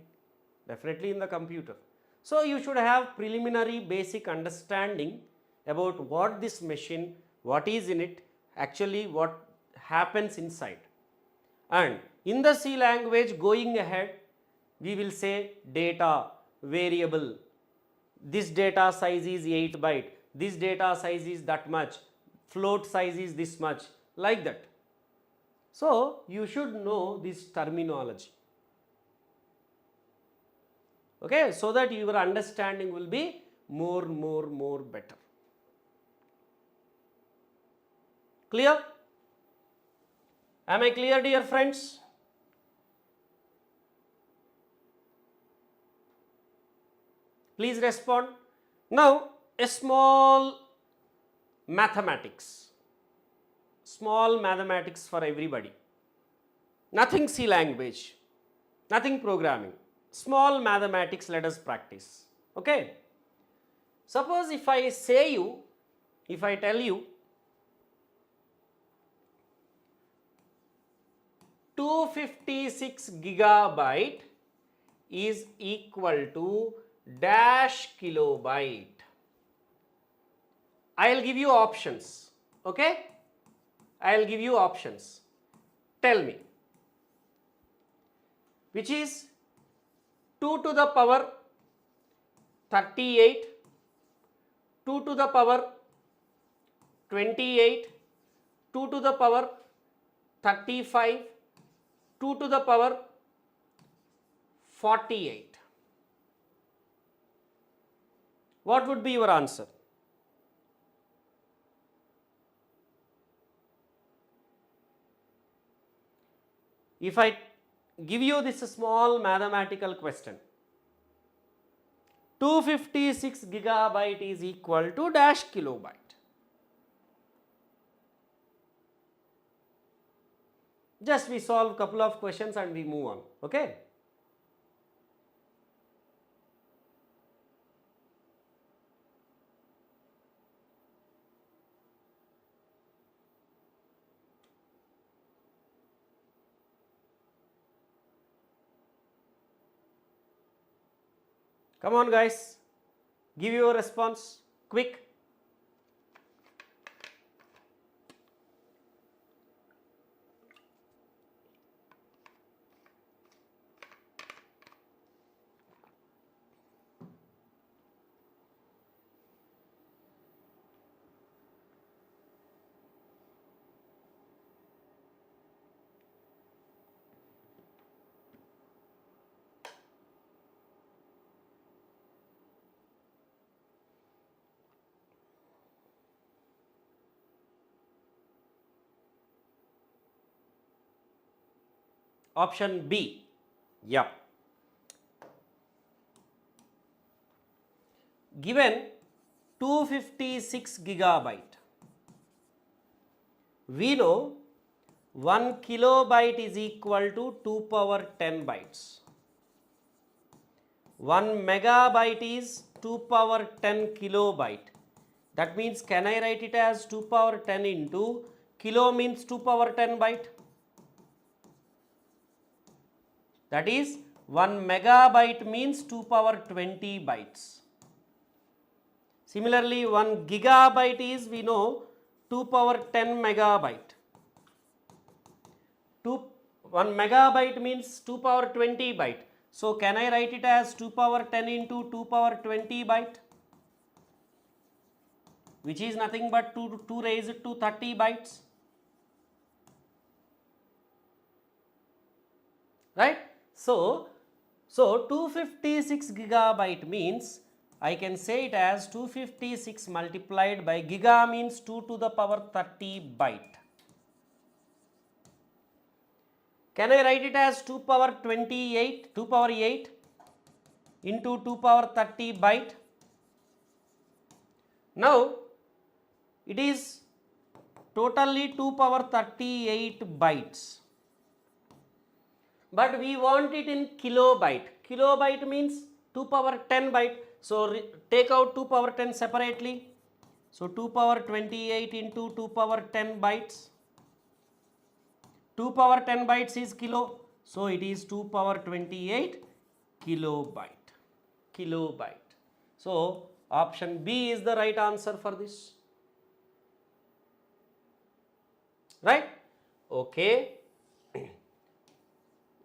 Definitely in the computer. So you should have preliminary basic understanding about what this machine, what is in it, actually what happens inside. And in the C language, going ahead, we will say data, variable, this data size is 8 byte, this data size is that much, float size is this much, like that. So you should know this terminology, okay, so that your understanding will be more better. Clear? Am I clear, dear friends? Please respond. Now a small mathematics for everybody. Nothing C language, nothing programming, small mathematics let us practice. Okay. Suppose if I tell you 256 gigabyte is equal to dash kilobyte. I will give you options, okay? I will give you options. Tell me, which is 2 to the power 38, 2 to the power 28, 2 to the power 35, 2 to the power 48. What would be your answer? If I give you this small mathematical question, 256 gigabyte is equal to dash kilobyte. Just we solve a couple of questions and we move on, okay? Come on guys, give your response quick. Option B, yeah. Given 256 gigabyte, we know 1 kilobyte is equal to 2 power 10 bytes. 1 megabyte is 2 power 10 kilobyte. That means, can I write it as 2 power 10 into kilo means 2 power 10 byte? That is 1 megabyte means 2 power 20 bytes. Similarly, 1 gigabyte is, we know, 2 power 10 megabyte. 1 megabyte means 2 power 20 byte. So can I write it as 2 power 10 into 2 power 20 byte? Which is nothing but 2 raised to 30 bytes. Right? So 256 gigabyte means I can say it as 256 multiplied by giga means 2 to the power 30 byte. Can I write it as 2 power 28, 2 power 8 into 2 power 30 byte? Now it is totally 2 power 38 bytes. But we want it in kilobyte. Kilobyte means 2 power 10 byte. So take out 2 power 10 separately. So 2 power 28 into 2 power 10 bytes. 2 power 10 bytes is kilo. So it is 2 power 28 kilobyte. Kilobyte. So option B is the right answer for this. Right? Okay.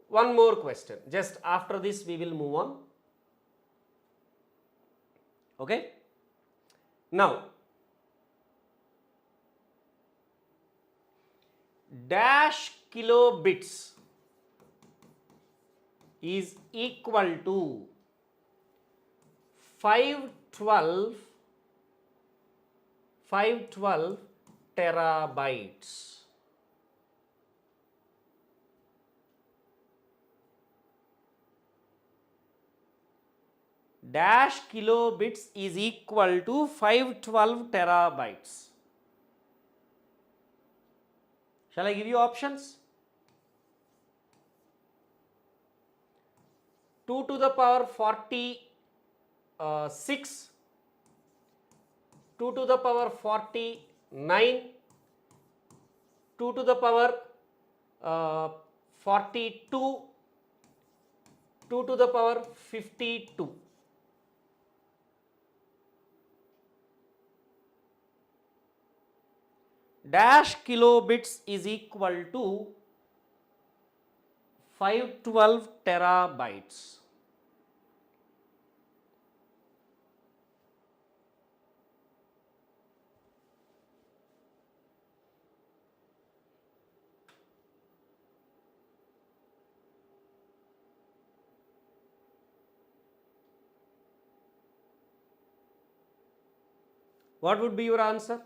One more question. Just after this we will move on. Okay. Now, dash kilobits is equal to 512 terabytes. Dash kilobits is equal to 512 terabytes. Shall I give you options? 2 to the power 46, 2 to the power 49, 2 to the power 42, 2 to the power 52. Dash kilobits is equal to 512 terabytes. What would be your answer?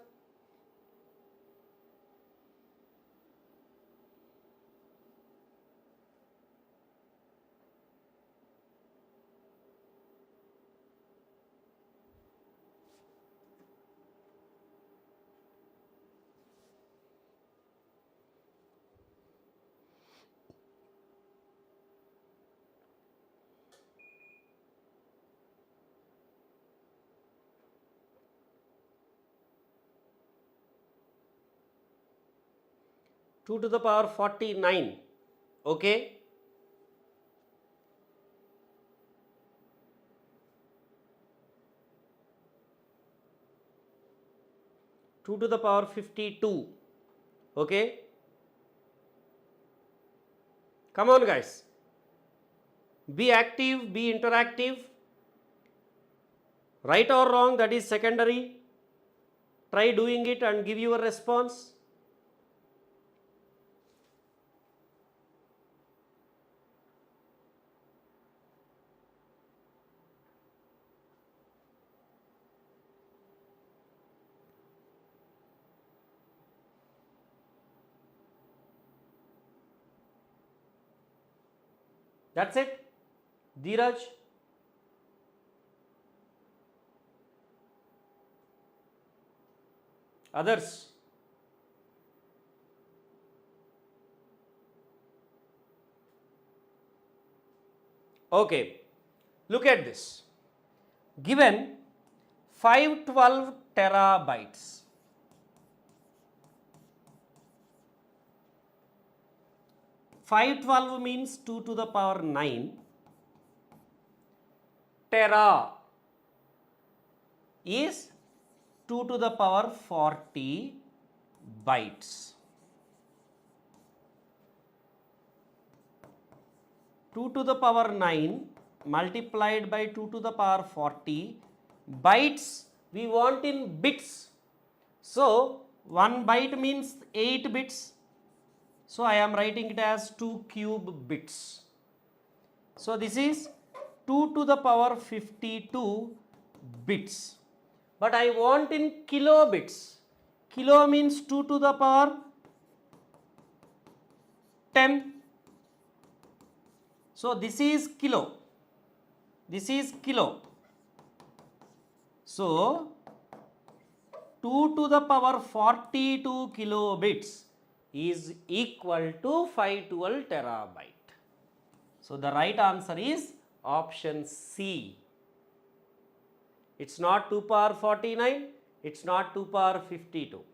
Two to the power 49. Okay. 2 to the power 52. Okay. Come on guys. Be active, be interactive. Right or wrong, that is secondary. Try doing it and give your response. That's it. Dheeraj. Others. Okay. Look at this. Given 512 terabytes. Five 12 means 2 to the power 9. Tera is 2 to the power 40 bytes. 2 to the power 9 multiplied by 2 to the power 40 bytes we want in bits. So 1 byte means 8 bits. So I am writing it as 2 cube bits. So this is 2 to the power 52 bits. But I want in kilobits. Kilo means 2 to the power 10. So this is kilo. This is kilo. So 2 to the power 42 kilobits is equal to 512 terabyte. So the right answer is option C. It's not 2 power 49, it's not 2 power 52.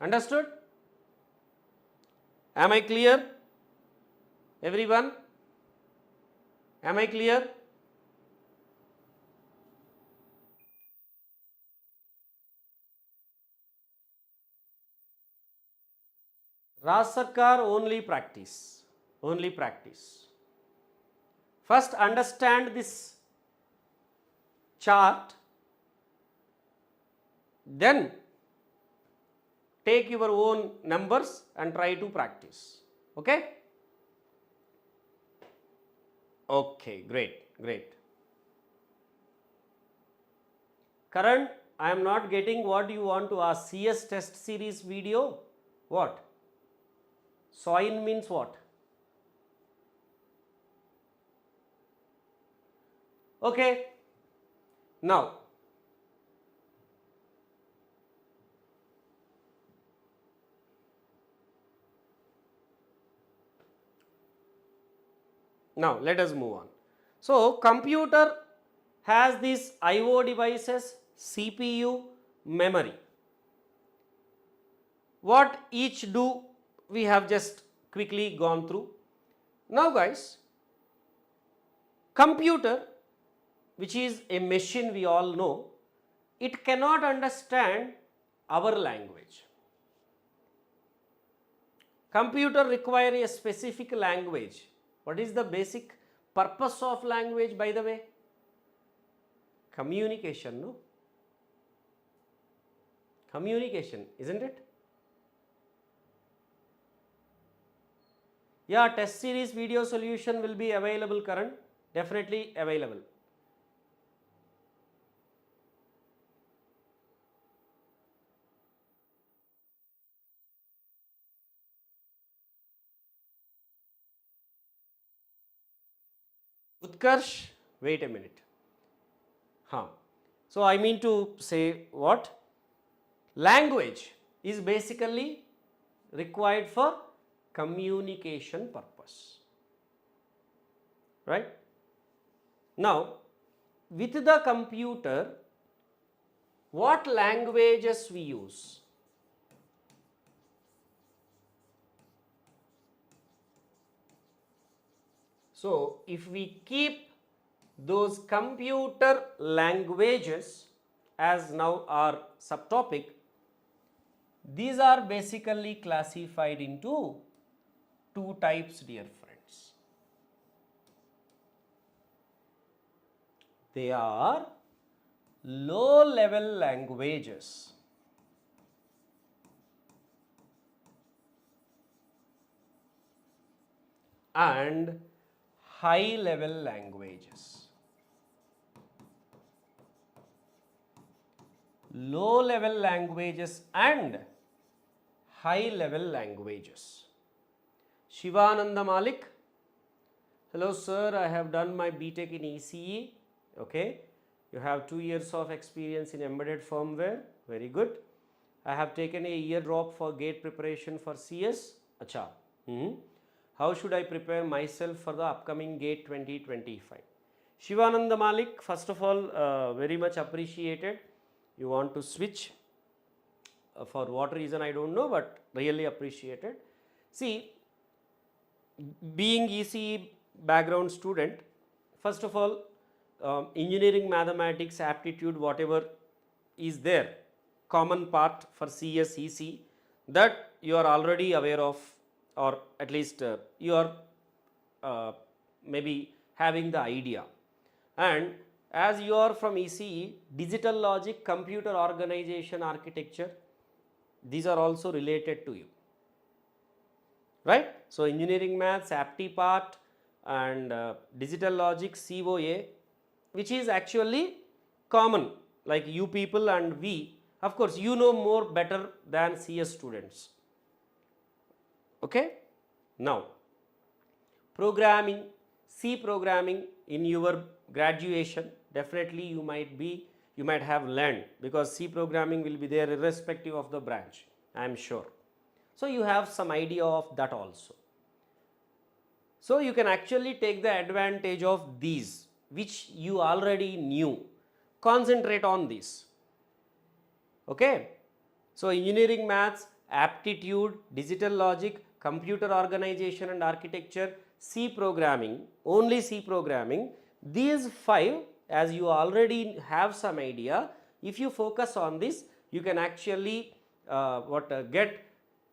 Understood? Am I clear? Everyone? Am I clear? Raj Sarkar, only practice. Only practice. First understand this chart, then take your own numbers and try to practice. Okay? Okay, great. Karan, I am not getting what you want to ask. CS test series video? What? Soin means what? Okay. Now, let us move on. So, computer has these IO devices, CPU, memory. What each do, we have just quickly gone through. Now guys, computer, which is a machine, we all know, it cannot understand our language. Computer require a specific language. What is the basic purpose of language, by the way? Communication, no? Communication, isn't it? Yeah, test series video solution will be available, Karan. Definitely available. Utkarsh, wait a minute. So I mean to say what? Language is basically required for communication purpose. Right? Now, with the computer, what languages we use? So, if we keep those computer languages as now our subtopic, these are basically classified into two types, dear friends. They are low level languages and high level languages. Low level languages and high level languages. Shivananda Malik, hello sir, I have done my BTech in ECE. Okay, you have 2 years of experience in embedded firmware, very good. I have taken a year drop for gate preparation for CS. Acha. How should I prepare myself for the upcoming gate 2025? Shivananda Malik, first of all, very much appreciated. You want to switch, for what reason I don't know, but really appreciated. See, being ECE background student, first of all, engineering, mathematics, aptitude, whatever is there, common part for CS, ECE, that you are already aware of, or at least you are maybe having the idea. And as you are from ECE, digital logic, computer organization architecture, these are also related to you, right? So, engineering maths, apti part and digital logic, COA, which is actually common, like you people and we, of course, you know more better than CS students. Okay? Now, programming, C programming in your graduation, definitely you might have learned, because C programming will be there irrespective of the branch, I am sure. So, you have some idea of that also. So, you can actually take the advantage of these which you already knew, concentrate on this. Okay. So, engineering maths, aptitude, digital logic, computer organization and architecture, C programming, only C programming. These 5, as you already have some idea, if you focus on this, you can actually get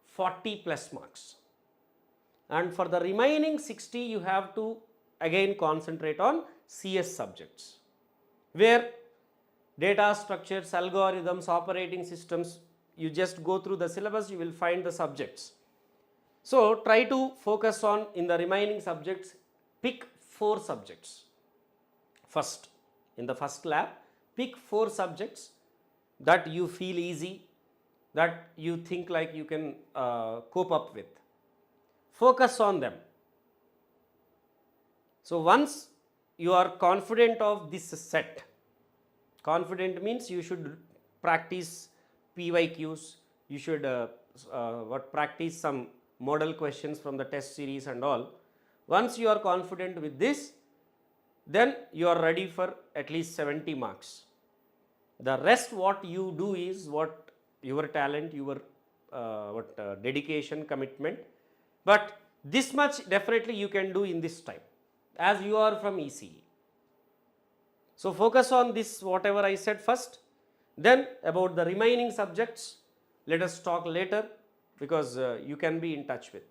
40 plus marks. And for the remaining 60, you have to again concentrate on CS subjects, where data structures, algorithms, operating systems, you just go through the syllabus, you will find the subjects. So try to focus on, in the remaining subjects, pick 4 subjects first. In the first lab, pick 4 subjects that you feel easy, that you think like you can cope up with. Focus on them. So once you are confident of this set, confident means you should practice PYQs, you should practice some model questions from the test series and all. Once you are confident with this, then you are ready for at least 70 marks. The rest what you do is what your talent, your dedication, commitment, but this much definitely you can do in this time as you are from ECE. So focus on this whatever I said first, then about the remaining subjects let us talk later, because you can be in touch with.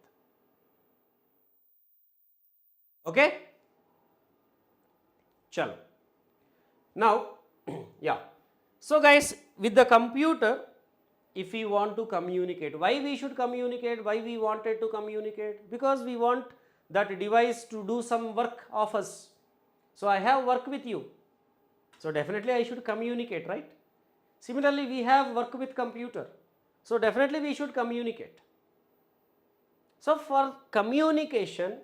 Okay? Chalo. Now, yeah. So guys, with the computer, if we want to communicate, why we should communicate, why we wanted to communicate? Because we want that device to do some work of us. So I have work with you. So definitely I should communicate, right? Similarly, we have work with computer. So definitely we should communicate. So for communication,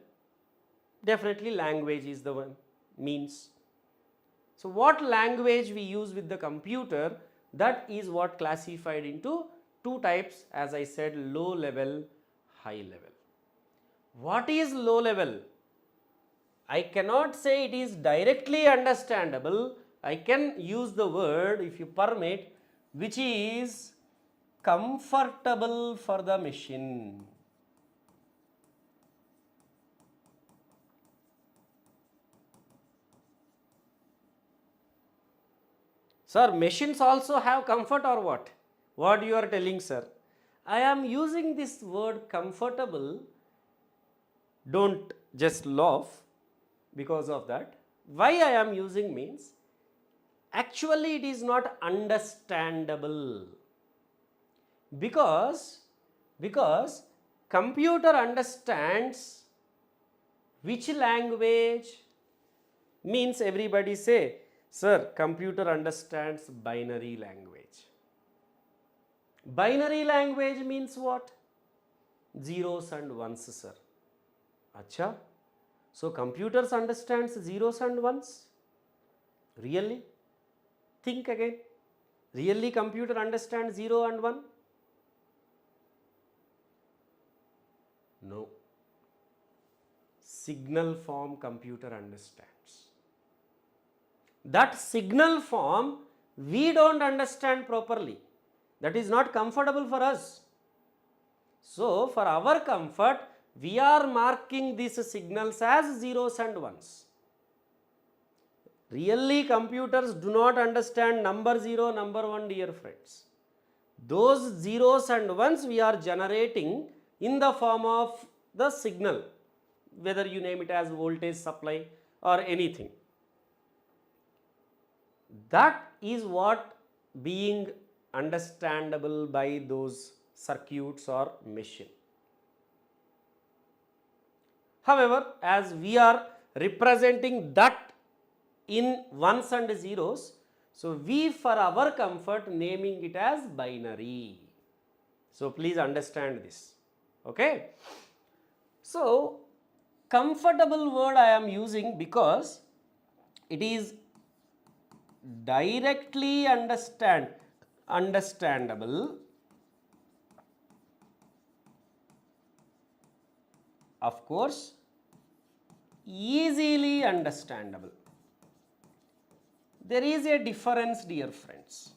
definitely language is the one means. So what language we use with the computer, that is what classified into 2 types, as I said, low level, high level. What is low level? I cannot say it is directly understandable. I can use the word, if you permit, which is comfortable for the machine. Sir, machines also have comfort or what? What you are telling, sir? I am using this word comfortable. Don't just laugh because of that. Why I am using means, actually it is not understandable. Because computer understands which language, means everybody say, sir, computer understands binary language. Binary language means what? Zeros and ones, sir. Acha. So computers understands zeros and ones? Really? Think again. Really computer understands 0 and 1? No. Signal form computer understands. That signal form we don't understand properly. That is not comfortable for us. So for our comfort, we are marking these signals as zeros and ones. Really computers do not understand number 0, number 1, dear friends. Those zeros and ones we are generating in the form of the signal, whether you name it as voltage supply or anything. That is what being understandable by those circuits or machine. However, as we are representing that in ones and zeros, so we for our comfort naming it as binary. So please understand this. Okay. So comfortable word I am using because it is directly understandable, of course, easily understandable. There is a difference, dear friends.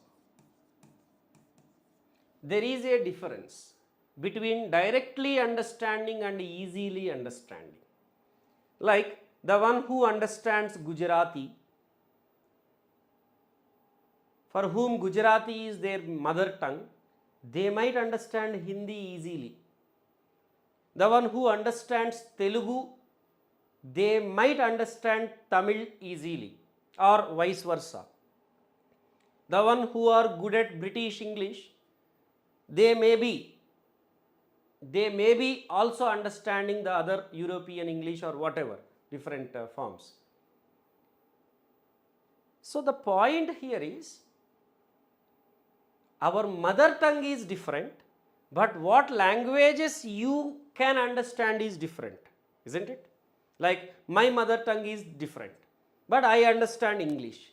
There is a difference. between directly understanding and easily understanding. Like the one who understands Gujarati, for whom Gujarati is their mother tongue, they might understand Hindi easily. The one who understands Telugu, they might understand Tamil easily, or vice versa. The one who are good at British English, they may be also understanding the other European English or whatever, different forms. So the point here is, our mother tongue is different, but what languages you can understand is different, isn't it? Like my mother tongue is different, but I understand English.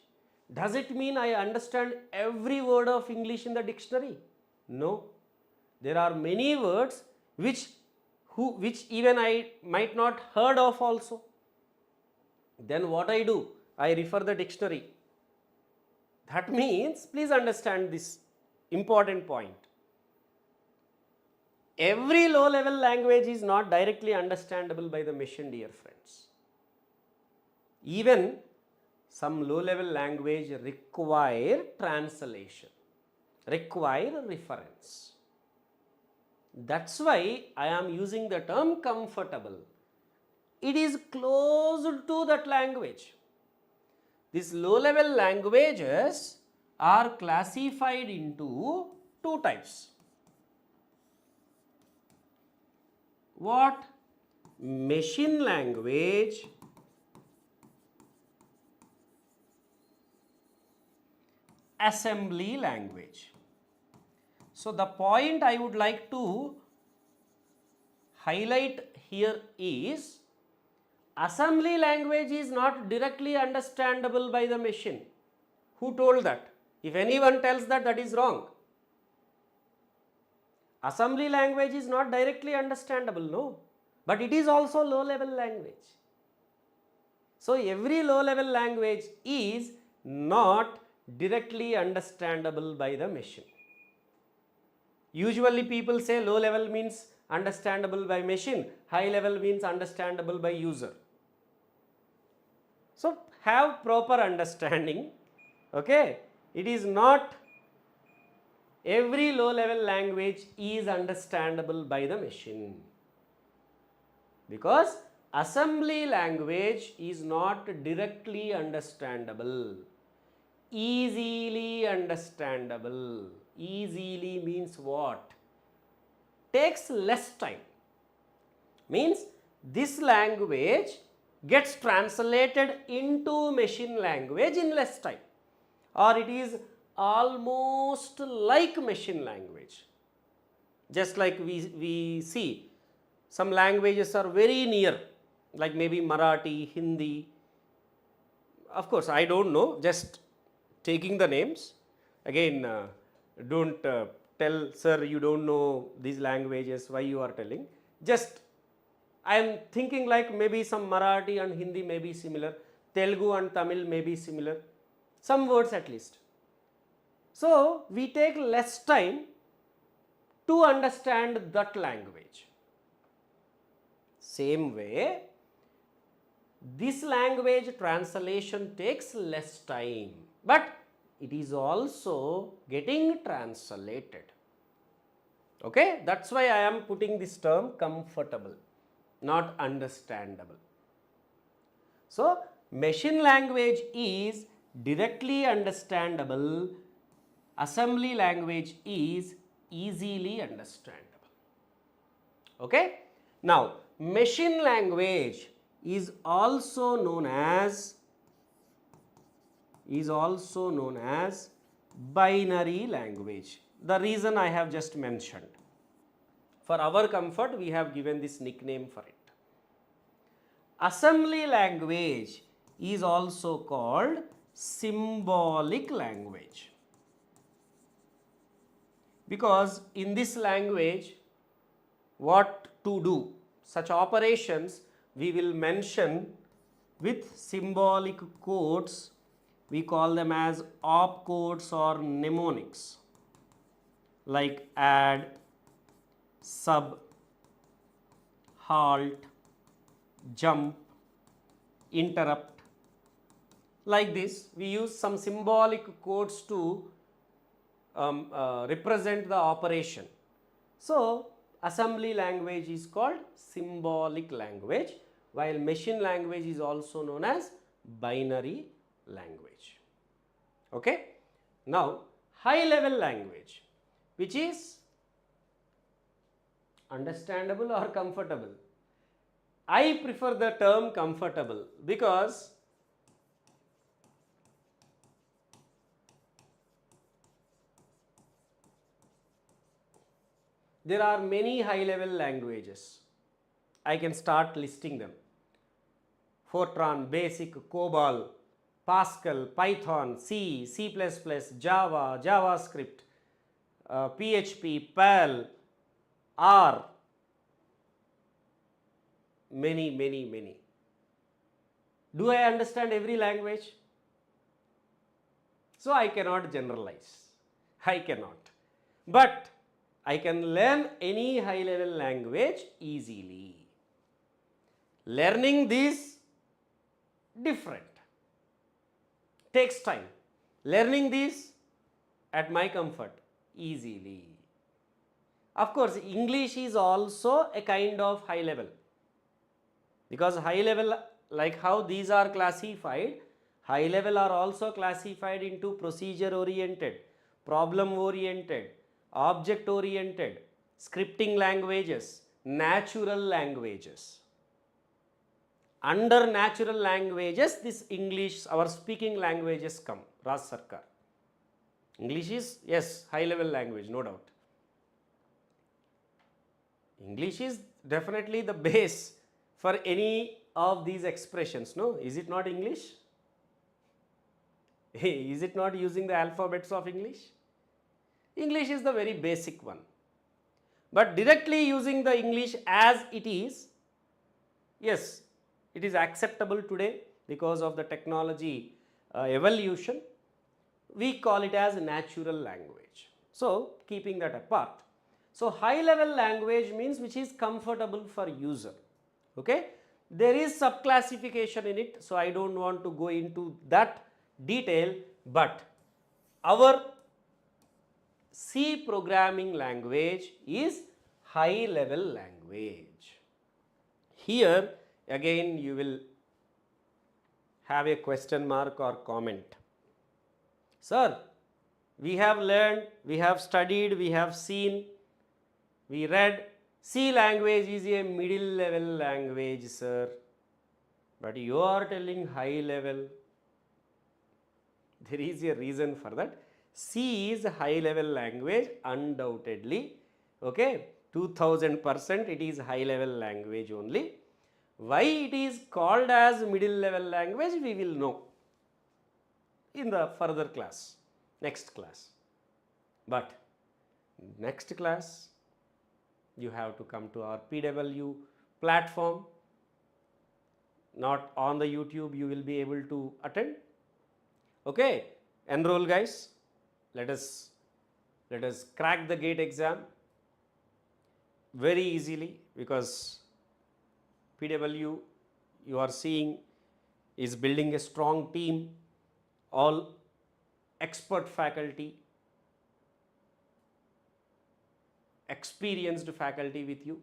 Does it mean I understand every word of English in the dictionary? No. There are many words which even I might not heard of also. Then what I do? I refer the dictionary. That means, please understand this important point. Every low level language is not directly understandable by the machine, dear friends. Even some low level language require translation, require reference. That's why I am using the term comfortable. It is close to that language. These low level languages are classified into two types. What? Machine language assembly language. So the point I would like to highlight here is, assembly language is not directly understandable by the machine. Who told that? If anyone tells that, that is wrong. Assembly language is not directly understandable, no, but it is also low level language. So every low level language is not directly understandable by the machine. Usually people say low level means understandable by machine, high level means understandable by user. So have proper understanding, okay? It is not every low level language is understandable by the machine, because assembly language is not directly understandable, easily understandable. Easily means what? Takes less time. Means this language gets translated into machine language in less time, or it is almost like machine language. Just like we see some languages are very near, like maybe Marathi, Hindi. Of course, I don't know, just taking the names. Again, don't tell, sir, you don't know these languages, why you are telling. Just I am thinking like maybe some Marathi and Hindi may be similar, Telugu and Tamil may be similar, some words at least. So we take less time to understand that language. Same way, this language translation takes less time, but it is also getting translated. Okay, that's why I am putting this term comfortable, not understandable. So machine language is directly understandable, assembly language is easily understandable. Okay, now machine language is also known as binary language. The reason I have just mentioned. For our comfort, we have given this nickname for it. Assembly language is also called symbolic language, because in this language, what to do, such operations we will mention with symbolic codes. We call them as opcodes or mnemonics, like add, sub, halt, jump, interrupt. Like this, we use some symbolic codes to represent the operation. So, assembly language is called symbolic language, while machine language is also known as binary language. Okay? Now, high level language, which is understandable or comfortable. I prefer the term comfortable because there are many high level languages. I can start listing them. Fortran, Basic, COBOL, Pascal, Python, C, C++, Java, JavaScript, PHP, Perl, R, many. Do I understand every language? So I cannot generalize. I cannot. But I can learn any high level language easily. Learning this different. Takes time. Learning this at my comfort easily. Of course, English is also a kind of high level, because high level, like how these are classified, high level are also classified into procedure oriented, problem oriented, object oriented, scripting languages, natural languages. Under natural languages, this English, our speaking languages come, Raj Sarkar. English is, yes, high level language, no doubt. English is definitely the base for any of these expressions, no? Is it not English? Is it not using the alphabets of English? English is the very basic one. But directly using the English as it is, yes, it is acceptable today because of the technology evolution. We call it as natural language. So, keeping that apart. So, high level language means which is comfortable for user. Okay? There is subclassification in it, so I don't want to go into that detail, but our C programming language is high level language. Here again you will have a question mark or comment. Sir, we have learned, we have studied, we have seen, we read, C language is a middle level language, sir, but you are telling high level. There is a reason for that. C is a high level language undoubtedly, okay, 2000% it is high level language only. Why it is called as middle level language, we will know in the further class, next class. But next class you have to come to our PW platform, not on the YouTube, you will be able to attend. Okay, enroll guys, let us crack the GATE exam very easily, because PW you are seeing is building a strong team, all expert faculty, experienced faculty with you.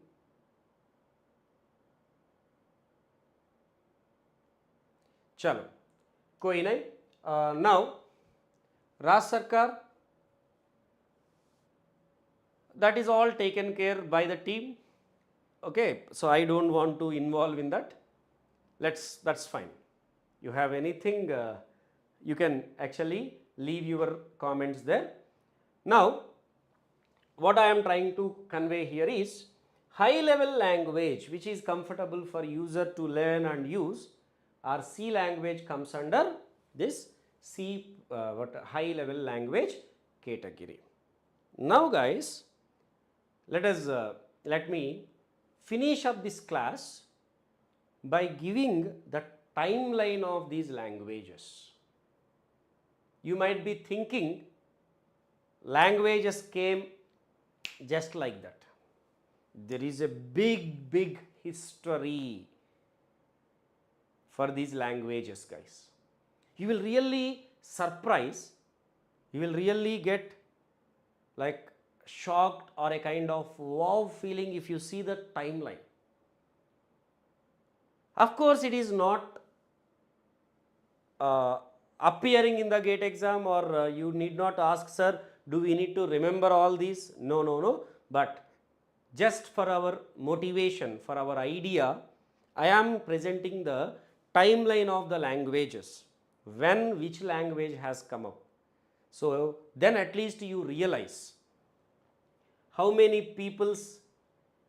Chalo, koi nahi. Now, Raj Sarkar, that is all taken care by the team. Okay, so I don't want to involve in that. That's fine. You have anything, you can actually leave your comments there. Now, what I am trying to convey here is high level language which is comfortable for user to learn and use, or C language comes under this C high level language category. Now guys, let me finish up this class by giving the timeline of these languages. You might be thinking languages came just like that. there is a big history for these languages, guys. You will really surprise, you will really get like shocked or a kind of wow feeling if you see the timeline. Of course, it is not appearing in the GATE exam, or you need not ask, sir, do we need to remember all these? No. But just for our motivation, for our idea, I am presenting the timeline of the languages, when which language has come up. So then at least you realize how many people's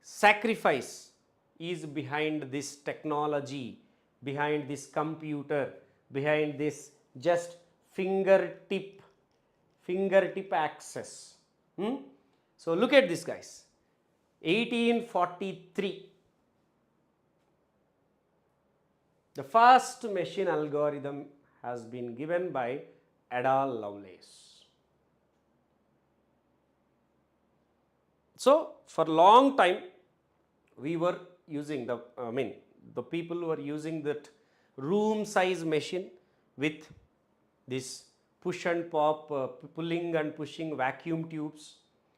sacrifice is behind this technology, behind this computer, behind this just fingertip access. So look at this, guys. 1843, the first machine algorithm has been given by Ada Lovelace. So for long time we were using the people were using that room size machine with this push and pop, pulling and pushing vacuum tubes,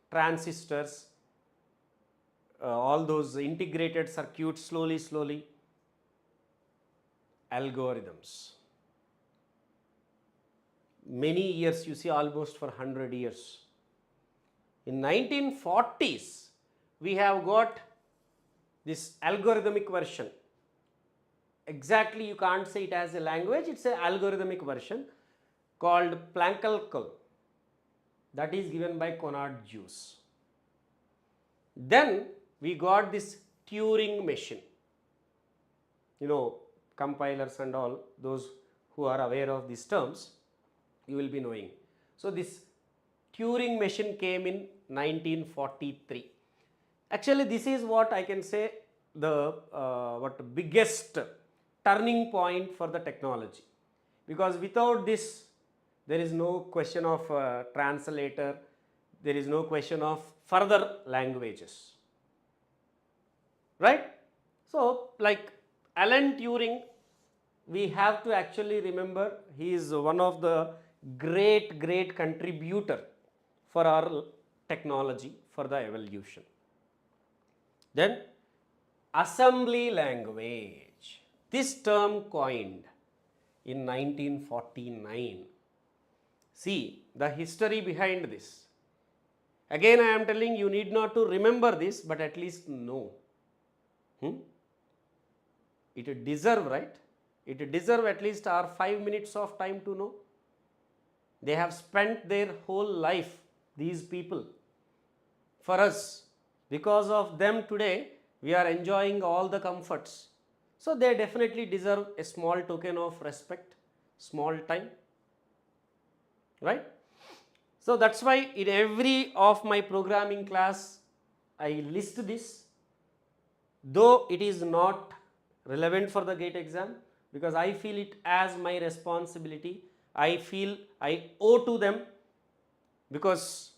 transistors, all those integrated circuits, slowly algorithms. Many years, you see, almost for 100 years. In 1940s, we have got this algorithmic version. Exactly, you can't say it as a language, it's an algorithmic version called Planck. That is given by Konrad Zuse. Then we got this Turing machine. You know, compilers and all, those who are aware of these terms, you will be knowing. So this Turing machine came in 1943. Actually, this is what I can say the biggest turning point for the technology, because without this there is no question of translator, there is no question of further languages, right? So like Alan Turing, we have to actually remember he is one of the great contributor for our technology, for the evolution. Then assembly language, this term coined in 1949. See the history behind this. Again I am telling you, need not to remember this, but at least know. It deserve, right? It deserve at least our 5 minutes of time to know. They have spent their whole life, these people, for us. Because of them today we are enjoying all the comforts. So they definitely deserve a small token of respect, small time, right? So that's why in every of my programming class I list this, though it is not relevant for the GATE exam, because I feel it as my responsibility. I feel I owe to them, because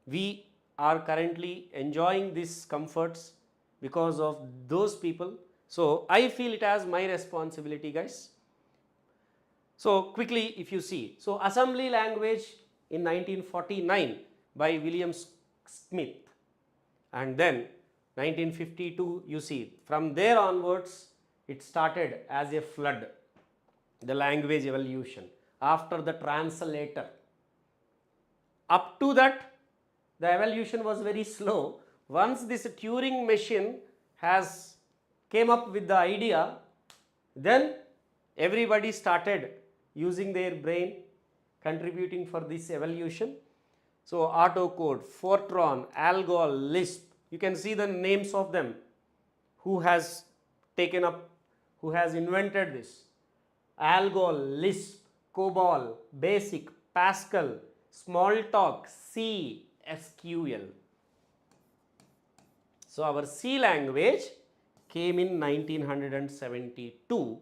we are currently enjoying these comforts because of those people. So I feel it as my responsibility, guys. So quickly, if you see, so assembly language in 1949 by William Smith, and then 1952, you see, from there onwards it started as a flood, the language evolution after the translator. Up to that the evolution was very slow. Once this Turing machine has came up with the idea, then everybody started using their brain, contributing for this evolution. So autocode, Fortran, Algol, Lisp, you can see the names of them who has taken up, who has invented this. Algol, Lisp, COBOL, BASIC, Pascal, Smalltalk, C, SQL. So our C language came in 1972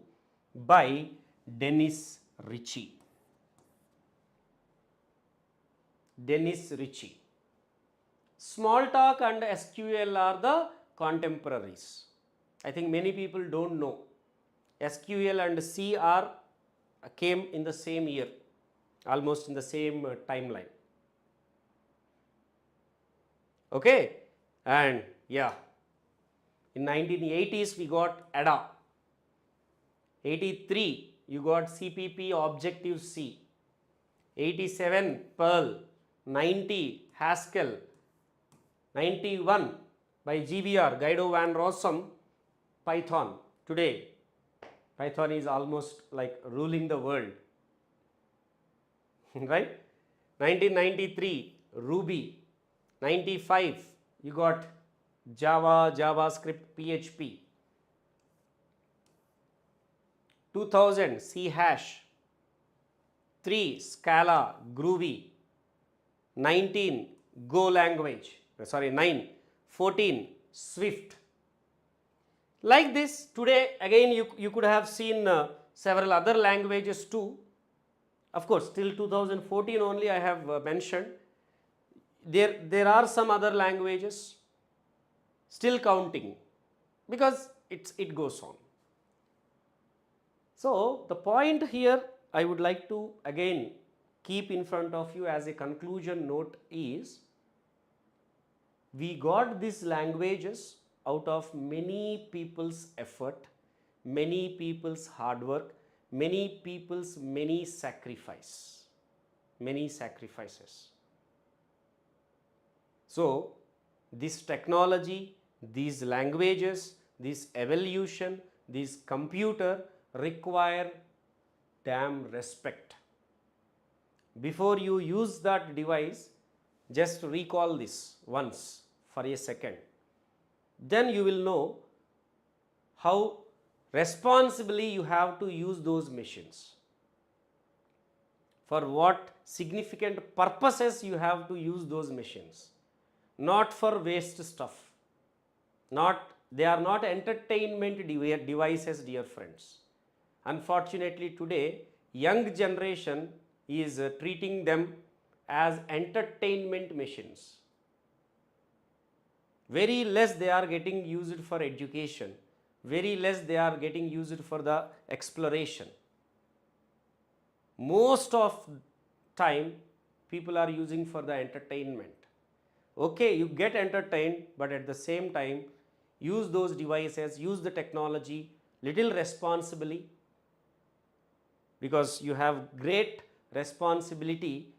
by Dennis Ritchie. Smalltalk and SQL are the contemporaries. I think many people don't know. SQL and C are came in the same year, almost in the same timeline. Okay, and yeah, in 1980s we got ADA. 83 you got CPP Objective C. 87 Perl. 90 Haskell. 91 by GVR Guido van Rossum Python. Today Python is almost like ruling the world. Right? 1993 Ruby. 95 you got Java, JavaScript, PHP. 2000 C hash. 3 Scala, Groovy. 19 Go language. 14 Swift. Like this, today again you could have seen several other languages too. Of course, till 2014 only I have mentioned. There are some other languages still counting because it goes on. So the point here I would like to again keep in front of you as a conclusion note is, we got these languages out of many people's effort, many people's hard work, many people's many sacrifices. So this technology, these languages, this evolution, this computer require damn respect. Before you use that device, just recall this once for a second. Then you will know how responsibly you have to use those machines. For what significant purposes you have to use those machines. Not for waste stuff. They are not entertainment devices, dear friends. Unfortunately today, young generation is treating them as entertainment machines. Very less they are getting used for education. Very less they are getting used for the exploration. Most of time people are using for the entertainment. Okay, you get entertained, but at the same time use those devices, use the technology little responsibly, because you have great responsibility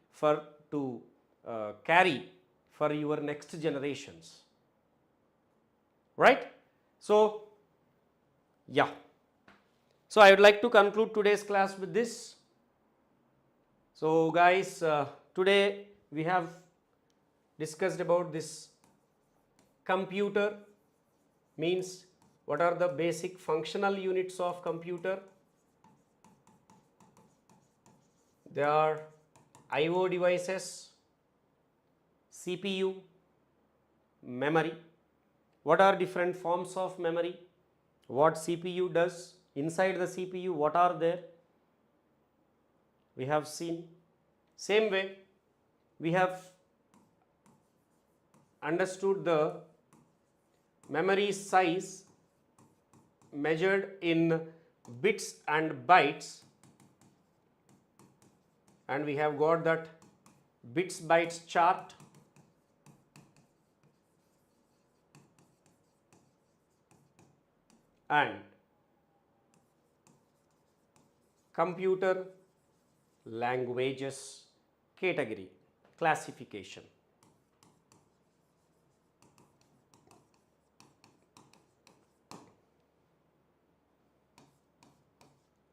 to carry for your next generations. Right? So yeah. So I would like to conclude today's class with this. So guys, today we have discussed about this computer, means what are the basic functional units of computer. There are I/O devices, CPU, memory. What are different forms of memory? What CPU does? Inside the CPU, what are there? We have seen. Same way, we have understood the memory size measured in bits and bytes, and we have got that bits bytes chart. And computer languages category classification.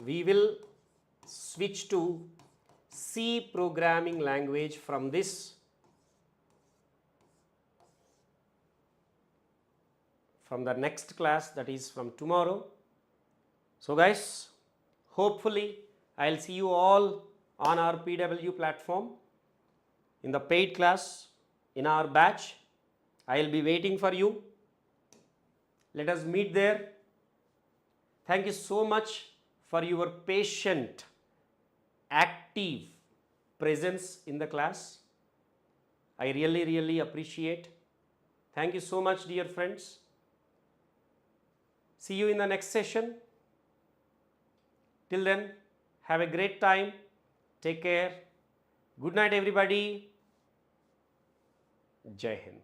We will switch to C programming language from this, from the next class, that is from tomorrow. So guys, hopefully I'll see you all on our PW platform in the paid class, in our batch. I'll be waiting for you. Let us meet there. Thank you so much for your patient, active presence in the class. I really appreciate. Thank you so much, dear friends. See you in the next session. Till then, have a great time. Take care. Good night, everybody. Jai Hind.